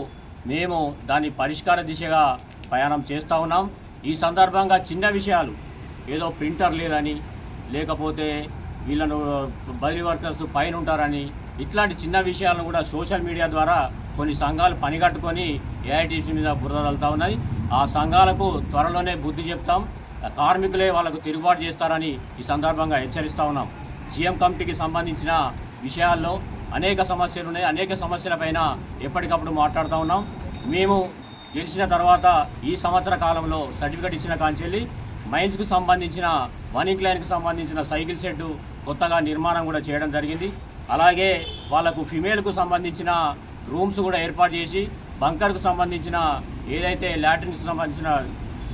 మేము దాని పరిష్కార దిశగా ప్రయాణం చేస్తూ ఉన్నాం. ఈ సందర్భంగా చిన్న విషయాలు, ఏదో ప్రింటర్ లేదని, లేకపోతే వీళ్ళను బదిలీ వర్కర్స్ పైన ఉంటారని, ఇట్లాంటి చిన్న విషయాలను కూడా సోషల్ మీడియా ద్వారా కొన్ని సంఘాలు పనిగట్టుకొని ఏఐటీసీ మీద బురద తగులుతూ ఉన్నాయి. ఆ సంఘాలకు త్వరలోనే బుద్ధి చెప్తాం. కార్మికులే వాళ్ళకు తిరుగుబాటు చేస్తారని ఈ సందర్భంగా హెచ్చరిస్తూ ఉన్నాం. జిఎం కమిటీకి సంబంధించిన విషయాల్లో అనేక సమస్యలు ఉన్నాయి. అనేక సమస్యలపైన ఎప్పటికప్పుడు మాట్లాడుతూ ఉన్నాం. మేము గెలిచిన తర్వాత ఈ సంవత్సర కాలంలో సర్టిఫికేట్ ఇచ్చిన కాంచెల్లి మైన్స్కు సంబంధించిన 1 ఇంక్లైన్కి సంబంధించిన సైకిల్ షెడ్ కొత్తగా నిర్మాణం కూడా చేయడం జరిగింది. అలాగే వాళ్ళకు ఫిమేల్కు సంబంధించిన రూమ్స్ కూడా ఏర్పాటు చేసి, బంకర్కు సంబంధించిన ఏదైతే లాట్రిన్స్కి సంబంధించిన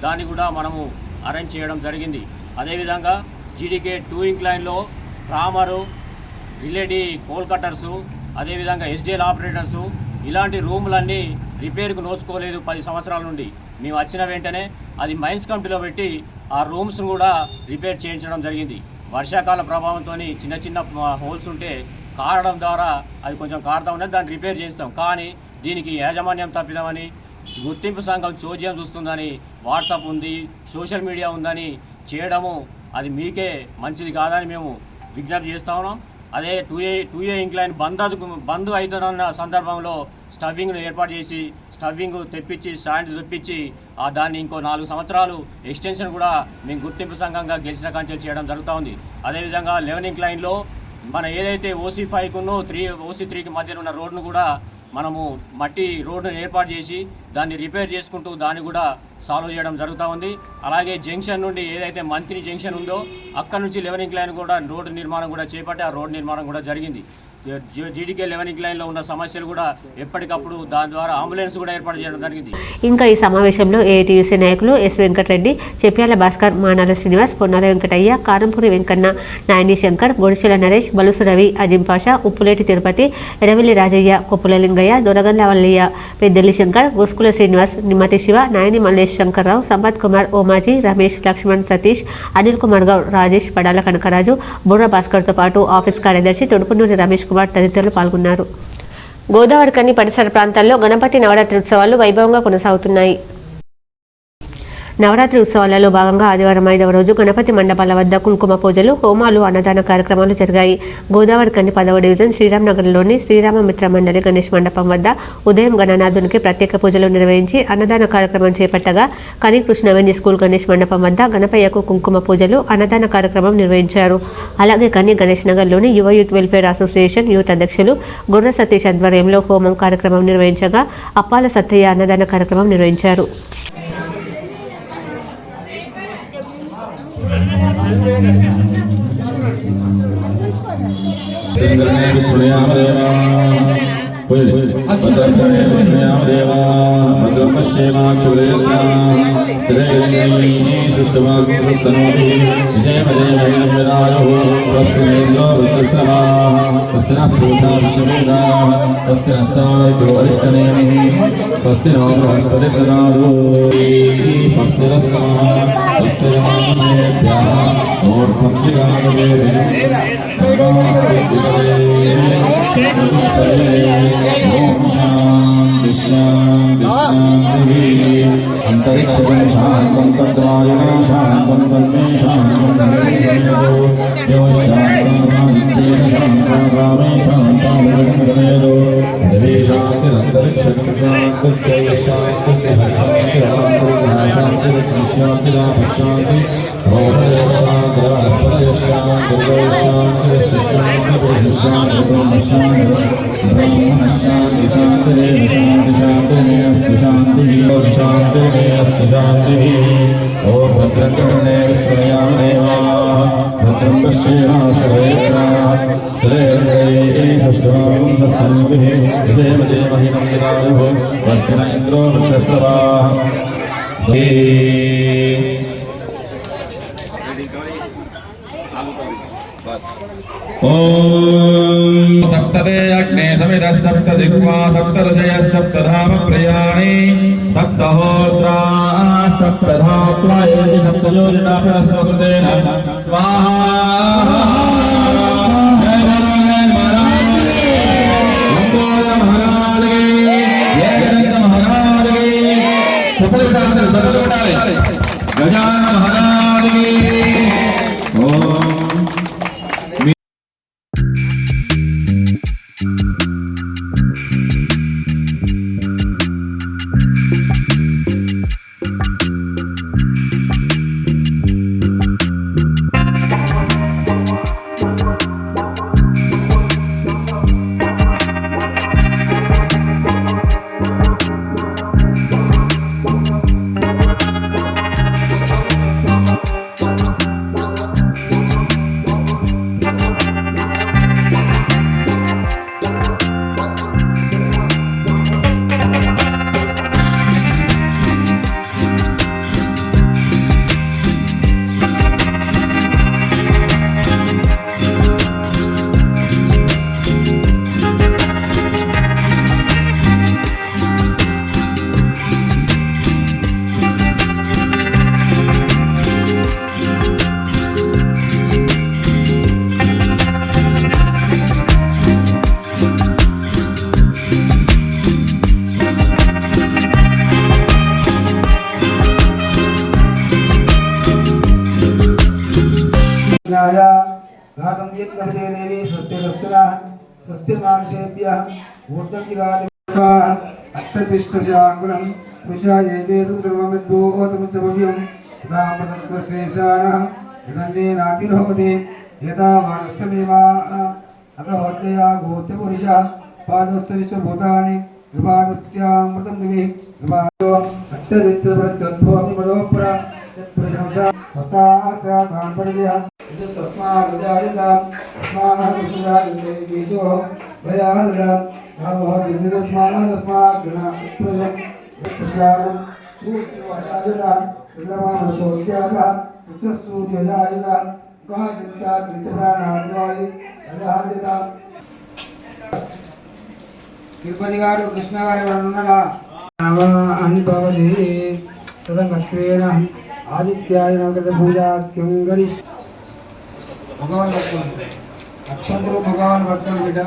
దాన్ని కూడా మనము అరేంజ్ చేయడం జరిగింది. అదేవిధంగా జీడీకే 2 ఇంక్లైన్లో ట్రామరు, రిలేటీ కోల్ కట్టర్సు, అదేవిధంగా ఎస్డిఎల్ ఆపరేటర్సు, ఇలాంటి రూములన్నీ రిపేర్కు నోచుకోలేదు 10 సంవత్సరాల నుండి. మేము వచ్చిన వెంటనే అది మైన్స్ కమిటీలో పెట్టి ఆ రూమ్స్ను కూడా రిపేర్ చేయించడం జరిగింది. వర్షాకాల ప్రభావంతో చిన్న చిన్న హోల్స్ ఉంటే కారడం ద్వారా అది కొంచెం కారుతూ ఉన్నది, దాన్ని రిపేర్ చేస్తాం. కానీ దీనికి యాజమాన్యం తప్పిదామని, గుర్తింపు సంఘం చోద్యం చూస్తుందని, వాట్సాప్ ఉంది, సోషల్ మీడియా ఉందని చేయడము అది మీకే మంచిది కాదని మేము విజ్ఞప్తి చేస్తూ ఉన్నాం. అదే 2A ఇంక్లైన్ బంద్ అవుతున్న సందర్భంలో స్టబ్బింగ్ను ఏర్పాటు చేసి, స్టబ్బింగ్ తెప్పించి, స్టాండ్ తెప్పించి దాన్ని ఇంకో 4 సంవత్సరాలు ఎక్స్టెన్షన్ కూడా మేము గుర్తింపు సంఘంగా గెలిచిన కాంచెలు చేయడం జరుగుతూ ఉంది. అదేవిధంగా 11 ఇంక్లైన్లో మన ఏదైతే OC5కును OC3కి మధ్యన ఉన్న రోడ్ను కూడా మనము మట్టి రోడ్డును ఏర్పాటు చేసి దాన్ని రిపేర్ చేసుకుంటూ దాన్ని కూడా సాల్వ్ చేయడం జరుగుతూ ఉంది. అలాగే జంక్షన్ నుండి ఏదైతే మంత్రి జంక్షన్ ఉందో అక్కడ నుంచి 11 ఇంక్లైన్ కూడా రోడ్డు నిర్మాణం కూడా చేపట్టి ఆ రోడ్డు నిర్మాణం కూడా జరిగింది. జీడీకే 11 ఇంక్లైన్లో ఉన్న సమస్యలు కూడా ఎప్పటికప్పుడు దాని ద్వారా అంబులెన్స్ కూడా ఏర్పాటు చేయడం జరిగింది. ఇంకా ఈ సమావేశంలో ఏఐటీయూసీ నాయకులు ఎస్ వెంకటరెడ్డి, చెప్యాల భాస్కర్, మానాల శ్రీనివాస్, పొన్నాల వెంకటయ్య, కారంపూరి వెంకన్న, నాయని శంకర్, గొడిచెల నరేష్, బలుసు రవి, అజిం పాషా, ఉప్పులేటి తిరుపతి, ఎడవెల్లి రాజయ్య, కొప్పుల లింగయ్య, దొరగండ్ల వల్లయ్య, పెద్దెల్లి శంకర్, గుస్కుల శ్రీనివాస్, నిమ్మతి శివ, నాయని మల్లేష్ శంకర్రావు, సంపత్ కుమార్, ఓమాజీ, రమేష్, లక్ష్మణ్, సతీష్, అనిల్ కుమార్ గౌడ్, రాజేష్, పడాల కనకరాజు, బుర్ర భాస్కర్తో పాటు ఆఫీస్ కార్యదర్శి తొడుపునూరి రమేష్ కుమార్ తదితరులు పాల్గొన్నారు. గోదావరి కని పరిసర ప్రాంతాల్లో గణపతి నవరాత్రి ఉత్సవాలు వైభవంగా కొనసాగుతున్నాయి. నవరాత్రి ఉత్సవాలలో భాగంగా ఆదివారం 5వ రోజు గణపతి మండపాల వద్ద కుంకుమ పూజలు, హోమాలు, అన్నదాన కార్యక్రమాలు జరిగాయి. గోదావరి కని 10వ డివిజన్ శ్రీరామ్ నగర్లోని శ్రీరామ మిత్ర మండలి గణేష్ మండపం వద్ద ఉదయం గణనాథునికి ప్రత్యేక పూజలు నిర్వహించి అన్నదాన కార్యక్రమం చేపట్టగా, కని కృష్ణవేణి స్కూల్ గణేష్ మండపం వద్ద గణపయ్యకు కుంకుమ పూజలు, అన్నదాన కార్యక్రమం నిర్వహించారు. అలాగే కని గణేష్ నగర్లోని యువ యూత్ వెల్ఫేర్ అసోసియేషన్ యూత్ అధ్యక్షులు గుర్ర సతీష్ ఆధ్వర్యంలో హోమం కార్యక్రమం నిర్వహించగా, అప్పాల సత్తయ్య అన్నదాన కార్యక్రమం నిర్వహించారు. अंतरिक्षं शांतं तद्वायुना शांतं तन्मे शांतं रामे शांतं वेदो देवी शांतिरंतरिक्षं शांतिर्जय शांतिर्देह शांतिर्शांतिर्शांति शांति भोजय शांतिरस्पदय शांतिर्गय शांतिर्शांति शांति ब्रह्म शांति शांतिरेव शांति शांतिरेव शांति शांतिरेव शांति ओम भद्रं कर्णे विस्मयामि देवाः भद्रं पश्येमाशरेत्रा श्रेयर्दये षष्ठं सस्तनुभिः विजयमदेमहिनं विदायुः वर्षिण इन्द्रो वृद्धस्रवाः ओम सप्तदे अग्ने सप्तविदः सप्तदिक्वा सप्तऋषयः सप्तधाम प्रयाणे सप्तहोत्रा सप्तधात्वा एति सप्तयोजना प्रस्वतेन स्वाहा। गजानन महाराज की ओम। घातम यत्नभते देवी स्वस्तिरस्तुनः स्वस्तिर्मानुषेभ्यः ऊर्ध्वदिगादित्वा अष्टतिष्ठशाङ्कुलं पुषायेवेदं सर्वमिद्भूतमुच्चभव्यं रामतत्त्वशेषाणः यदन्नेनातिर्भवति यदा मानस्तमेवा अतहोत्यया गोत्रपुरुषः पादस्थनिष्ठभूतानि कृपादस्यामृतं दिवि कृपादो अष्टदित्यप्रत्यद्भवति मदोपरा यत्प्रशंसा भक्ताः साम्परियः तस्माद्जायता तस्माद् भयादरा भावः तस्माद् सूर्योजायता चन्द्रमानसोऽध्यायः सूर्योजायता गायता తిరుపతి గారు కృష్ణ గారు ఉన్నారా అనుభవతి తదంగత్వేన ఆదిత్యాయ నవగ్రహ పూజాఖ్యం గరిష్ భగవాన్ భక్తులు అక్షంతలు భగవాన్ భక్తులు బిడ్డ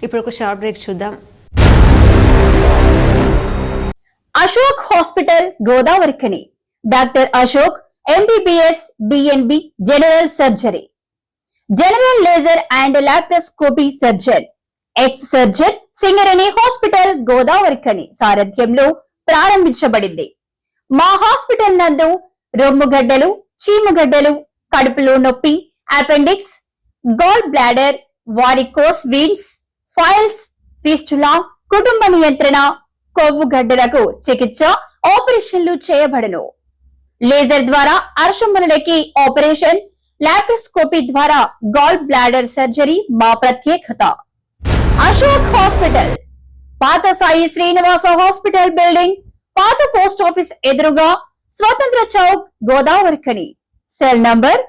ఇప్పుడు ఒక షార్ట్ బ్రేక్ చూద్దాం. Ashok hospital Godavarikhani doctor Ashok MBBS DNB general surgery general laser and laparoscopy surgeon ex surgeon Singareni hospital Godavarikhani సారథ్యంలో ప్రారంభించబడింది. మా హాస్పిటల్ నందు రొమ్ముగడ్డలు, చీముగడ్డలు, కడుపులో నొప్పి, appendix, gall bladder, varicose veins, piles, fistula, కుటుంబ నియంత్రణ, కొవ్వు గడ్డలకు చికిత్స, ఆపరేషన్లు చేయబడును. లేజర్ ద్వారా అర్షములకి ఆపరేషన్, లాప్రోస్కోపీ ద్వారా గాల్ బ్లాడర్ సర్జరీ మా ప్రత్యేకత. అశోక్ హాస్పిటల్, పాత సాయి శ్రీనివాస హాస్పిటల్ బిల్డింగ్, పాత పోస్ట్ ఆఫీస్ ఎదురుగా, Swatantra Chowk, Godavarikhani. Cell number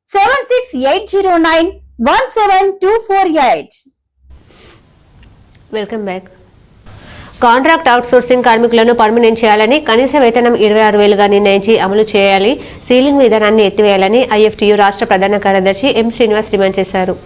7680917248. Welcome back. Contract outsourcing కార్మికులను పర్మనెంట్ చేయాలని, కనీస వేతనం 26,000గా నిర్ణయించి అమలు చేయాలి, సీలింగ్ విధానాన్ని ఎత్తివేయాలని ఐఎఫ్టీయూ రాష్ట్ర ప్రధాన కార్యదర్శి ఎం శ్రీనివాస్ డిమాండ్ చేశారు.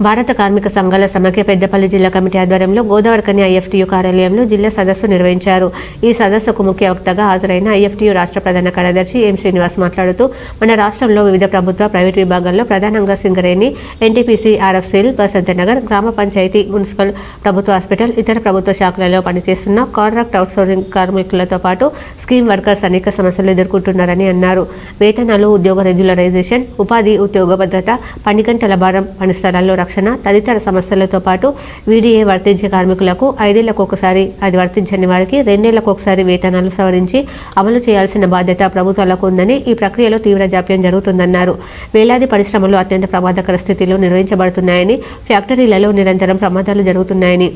భారత కార్మిక సంఘాల సమాఖ్య పెద్దపల్లి జిల్లా కమిటీ ఆధ్వర్యంలో గోదావరిఖని ఐఎఫ్టీయూ కార్యాలయంలో జిల్లా సదస్సు నిర్వహించారు. ఈ సదస్సుకు ముఖ్య వక్తగా హాజరైన ఐఎఫ్టీయూ రాష్ట్ర ప్రధాన కార్యదర్శి ఎం శ్రీనివాస్ మాట్లాడుతూ, మన రాష్ట్రంలో వివిధ ప్రభుత్వ, ప్రైవేటు విభాగాల్లో ప్రధానంగా సింగరేణి, ఎన్టీపీసీ, ఆర్ఎఫ్సీల్, బసంతనగర్, గ్రామ పంచాయతీ, మున్సిపల్, ప్రభుత్వ హాస్పిటల్, ఇతర ప్రభుత్వ శాఖలలో పనిచేస్తున్న కాంట్రాక్ట్ అవుట్సోర్సింగ్ కార్మికులతో పాటు స్కీమ్ వర్కర్స్ అనేక సమస్యలు ఎదుర్కొంటున్నారని అన్నారు. వేతనాలు, ఉద్యోగ రెగ్యులరైజేషన్, ఉపాధి, ఉద్యోగ భద్రత, పని గంటల భారం, పని స్థలాల్లో రక్షణ తదితర సమస్యలతో పాటు వీడీఏ వర్తించే కార్మికులకు 5 ఏళ్లకు ఒకసారి, అది వర్తించని వారికి 2 ఏళ్లకు ఒకసారి వేతనాలు సవరించి అమలు చేయాల్సిన బాధ్యత ప్రభుత్వాలకు ఉందని, ఈ ప్రక్రియలో తీవ్ర జాప్యం జరుగుతుందన్నారు. వేలాది పరిశ్రమలు అత్యంత ప్రమాదకర స్థితిలో నిర్వహించబడుతున్నాయని, ఫ్యాక్టరీలలో నిరంతరం ప్రమాదాలు జరుగుతున్నాయని,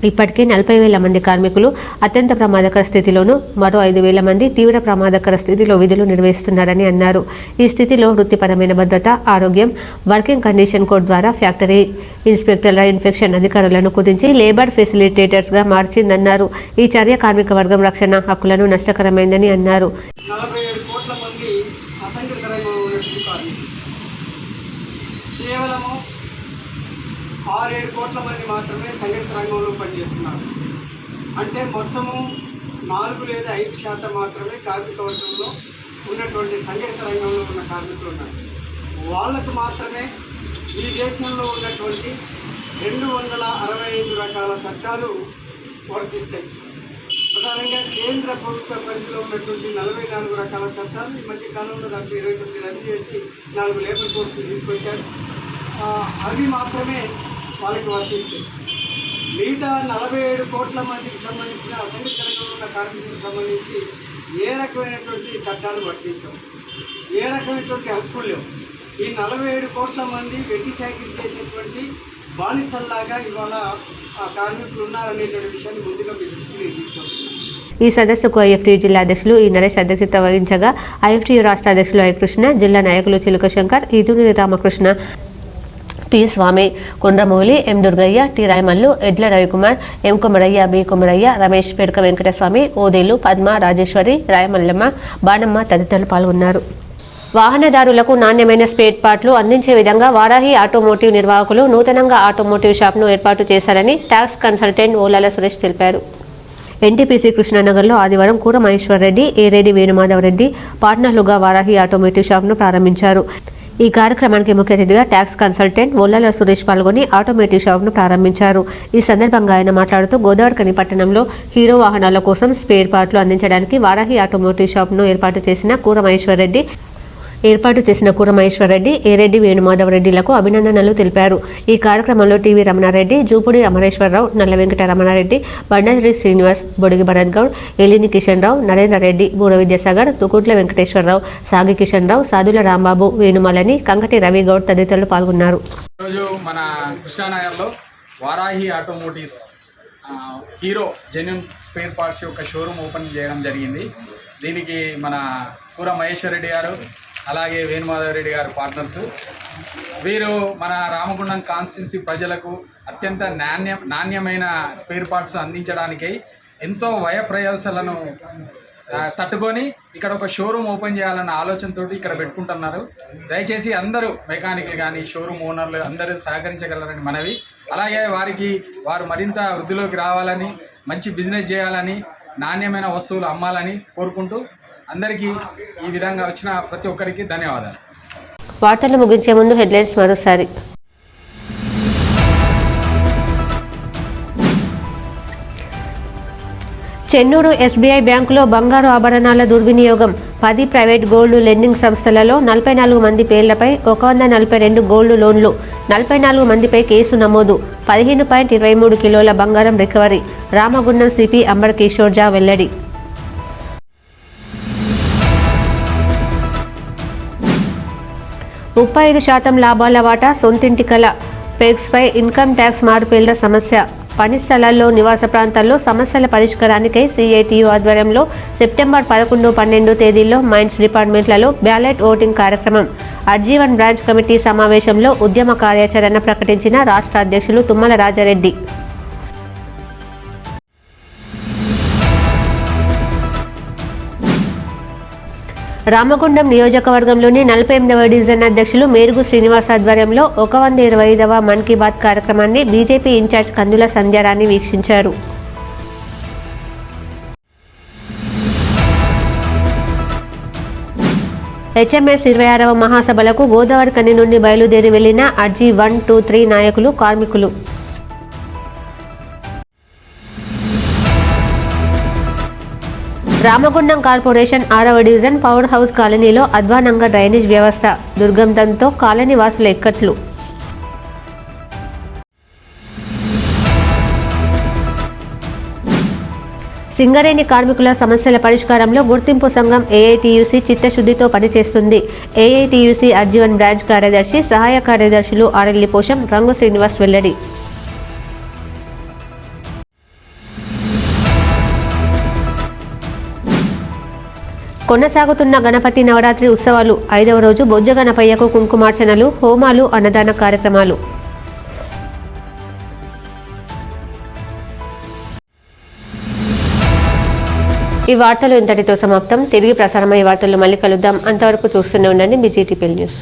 ఇప్పటికే 40,000 మంది కార్మికులు అత్యంత ప్రమాదకర స్థితిలోనూ మరో 5,000 మంది తీవ్ర ప్రమాదకర స్థితిలో విధులు నిర్వహిస్తున్నారని అన్నారు. ఈ స్థితిలో వృత్తిపరమైన భద్రత, ఆరోగ్యం, వర్కింగ్ కండిషన్ కోడ్ ద్వారా ఫ్యాక్టరీ ఇన్స్పెక్టర్ల, ఇన్ఫెక్షన్ అధికారులను కుదించి లేబర్ ఫెసిలిటేటర్స్గా మార్చిందన్నారు. ఈ చర్య కార్మిక వర్గం రక్షణ హక్కులను నష్టకరమైందని అన్నారు. 47 కోట్ల మంది అసంఘటిత రంగంలో ఉన్నటువంటి కార్మికులు, కేవలము 6-7 కోట్ల మంది మాత్రమే సంఘటిత రంగంలో పనిచేస్తున్నారు. అంటే మొత్తము 4 లేదా 5% మాత్రమే కార్మిక వర్గంలో ఉన్నటువంటి సంఘటిత రంగంలో ఉన్న కార్మికులు ఉన్నారు. వాళ్లకు మాత్రమే ఈ దేశంలో ఉన్నటువంటి 265 రకాల చట్టాలు వర్తిస్తాయి. ప్రధానంగా కేంద్ర ప్రభుత్వ పరిధిలో ఉన్నటువంటి 44 రకాల చట్టాలు ఈ మధ్య కాలంలో నాకు 29 రద్దు చేసి 4 లేబర్ కోడ్స్ తీసుకొచ్చారు. అవి మాత్రమే వాళ్ళకి వర్తిస్తాయి. మిగతా 47 కోట్ల మందికి సంబంధించిన అసంఘటిత రంగంలో ఉన్న కార్మికులకు సంబంధించి ఏ రకమైనటువంటి చట్టాలు వర్తించవు, ఏ రకమైనటువంటి హక్కులు లేవు. ఈ 47 కోట్ల మంది వెట్టి చాకిరీ చేసేటువంటి బానిసల్లాగా ఇవాళ కార్మికులు ఉన్నారనేటువంటి విషయాన్ని ముందుగా మీ దృష్టికి తీసుకొస్తున్నాను. ఈ సదస్సుకు ఐఎఫ్టీయూ జిల్లా అధ్యక్షులు ఈ నరేష్ అధ్యక్షత వహించగా, ఐఎఫ్టీయూ రాష్ట్ర అధ్యక్షులు ఐ కృష్ణ, జిల్లా నాయకులు చిలుక శంకర్, ఈదూరి రామకృష్ణ, పి స్వామి, కొండ్రమౌలి, ఎం దుర్గయ్య, టి రాయమల్లు, ఎడ్ల రవికుమార్, ఎం కొమరయ్య, బి కొమరయ్య, రమేష్, పెడక వెంకటస్వామి, ఓదేలు, పద్మ, రాజేశ్వరి, రాయమల్లమ్మ, బాణమ్మ తదితరులు పాల్గొన్నారు. వాహనదారులకు నాణ్యమైన స్పేర్ పార్ట్లు అందించే విధంగా వారాహి ఆటోమోటివ్ నిర్వాహకులు నూతనంగా ఆటోమోటివ్ షాప్ను ఏర్పాటు చేశారని టాక్స్ కన్సల్టెంట్ ఓలాల సురేష్ తెలిపారు. ఎన్టీపీసీ కృష్ణానగర్లో ఆదివారం కూర మహేశ్వర్ రెడ్డి, ఏరెడ్డి వేణుమాధవ్ రెడ్డి పార్ట్నర్లుగా వారాహి ఆటోమోటివ్ షాప్ను ప్రారంభించారు. ఈ కార్యక్రమానికి ముఖ్య అతిథిగా ట్యాక్స్ కన్సల్టెంట్ ఓలాల సురేష్ పాల్గొని ఆటోమోటివ్ షాప్ను ప్రారంభించారు. ఈ సందర్భంగా ఆయన మాట్లాడుతూ, గోదావరిఖని పట్టణంలో హీరో వాహనాల కోసం స్పేర్ పార్ట్లు అందించడానికి వారాహి ఆటోమోటివ్ షాప్ను ఏర్పాటు చేసిన కూర మహేశ్వర్ రెడ్డి, ఏరెడ్డి వేణుమాధవ్ రెడ్డిలకు అభినందనలు తెలిపారు. ఈ కార్యక్రమంలో టీవీ రమణారెడ్డి, జూపుడి అమరేశ్వరరావు, నల్ల వెంకట రమణారెడ్డి, బండారి శ్రీనివాస్, బొడిగి భరత్ గౌడ్, ఎలిని కిషన్ రావు, నరేంద్ర రెడ్డి, బూర విద్యాసాగర్, తుకుట్ల వెంకటేశ్వరరావు, సాగి కిషన్ రావు, సాదుల రాంబాబు, వేణుమాలని, కంకటి రవి గౌడ్ తదితరులు పాల్గొన్నారు. ఈరోజు మన కృష్ణానగర్లో Varahi automotives Hero genuine spare parts యొక్క షోరూమ్ ఓపెన్ చేయడం జరిగింది. దీనికి మన కూర మహేశ్వర్ రెడ్డి గారు, అలాగే వేణుమాధవ్ రెడ్డి గారు పార్ట్నర్స్. వీరు మన రామగుండం కాన్స్టిట్యున్సీ ప్రజలకు అత్యంత నాణ్యమైన స్పేర్ పార్ట్స్ అందించడానికై ఎంతో వ్యయప్రయాసాలను తట్టుకొని ఇక్కడ ఒక షోరూమ్ ఓపెన్ చేయాలన్న ఆలోచనతో ఇక్కడ పెట్టుకుంటున్నారు. దయచేసి అందరూ మెకానిక్లు కానీ షోరూమ్ ఓనర్లు అందరూ సహకరించగలరని మనవి. అలాగే వారు మరింత వృద్ధిలోకి రావాలని, మంచి బిజినెస్ చేయాలని, నాణ్యమైన వస్తువులు అమ్మాలని కోరుకుంటూ అందరికీ ఈ విధంగా వచ్చిన ప్రతి ఒక్కరికి ధన్యవాదాలు. వార్తలు ముగించే ముందు హెడ్లైన్స్ మరోసారి. చెన్నూరు ఎస్బీఐ బ్యాంకులో బంగారు ఆభరణాల దుర్వినియోగం. 10 ప్రైవేట్ గోల్డ్ లెండింగ్ సంస్థలలో 44 మంది పేర్లపై 142 గోల్డ్ లోన్లు. 44 మందిపై కేసు నమోదు. 15.23 కిలోల బంగారం రికవరీ. రామగుండం సిపి అంబర్ కిషోర్ జా వెల్లడి. 35% లాభాల వాటా, సొంతింటి కల, పెగ్స్పై ఇన్కమ్ ట్యాక్స్ మారుపేళ్ల సమస్య. పని స్థలాల్లో, నివాస ప్రాంతాల్లో సమస్యల పరిష్కారానికై సిఐటియు ఆధ్వర్యంలో సెప్టెంబర్ 11, 12 తేదీల్లో మైన్స్ డిపార్ట్మెంట్లలో బ్యాలెట్ ఓటింగ్ కార్యక్రమం. అర్జీవన్ బ్రాంచ్ కమిటీ సమావేశంలో ఉద్యమ కార్యాచరణ ప్రకటించిన రాష్ట్ర అధ్యక్షులు తుమ్మల రాజారెడ్డి. రామగుండం నియోజకవర్గంలోని 48వ డివిజన్ అధ్యక్షులు మేరుగు శ్రీనివాస్ ఆధ్వర్యంలో 125వ మన్ కీ బాత్ కార్యక్రమాన్ని బీజేపీ ఇన్ఛార్జ్ కందుల సంధ్యారాణి వీక్షించారు. హెచ్ఎంఎస్ 26వ మహాసభలకు గోదావరి కని నుండి బయలుదేరి వెళ్లిన అర్జీ 1, 2, 3 నాయకులు, కార్మికులు. రామగుండం కార్పొరేషన్ 6వ డివిజన్ పవర్ హౌస్ కాలనీలో అధ్వానంగా డ్రైనేజ్ వ్యవస్థ, దుర్గంధంతో కాలనీ వాసుల ఇక్కట్లు. సింగరేణి కార్మికుల సమస్యల పరిష్కారంలో గుర్తింపు సంఘం ఏఐటియుసి చిత్తశుద్ధితో పనిచేస్తుంది. ఏఐటియుసి అర్జీవన్ బ్రాంచ్ కార్యదర్శి, సహాయ కార్యదర్శులు ఆరెల్లి పోషం, రంగు శ్రీనివాస్ వెల్లడి. కొనసాగుతున్న గణపతి నవరాత్రి ఉత్సవాలు 5వ రోజు బొజ్జ గణపయ్యకు కుంకుమార్చనలు, హోమాలు, అన్నదాన కార్యక్రమాలు. ఈ వార్తలు ఇంతటితో సమాప్తం. తిరిగి ప్రసారమయ్యే వార్తల్లో మళ్ళీ కలుద్దాం. అంతవరకు చూస్తూనే ఉండండి మీ జీటీపీ న్యూస్.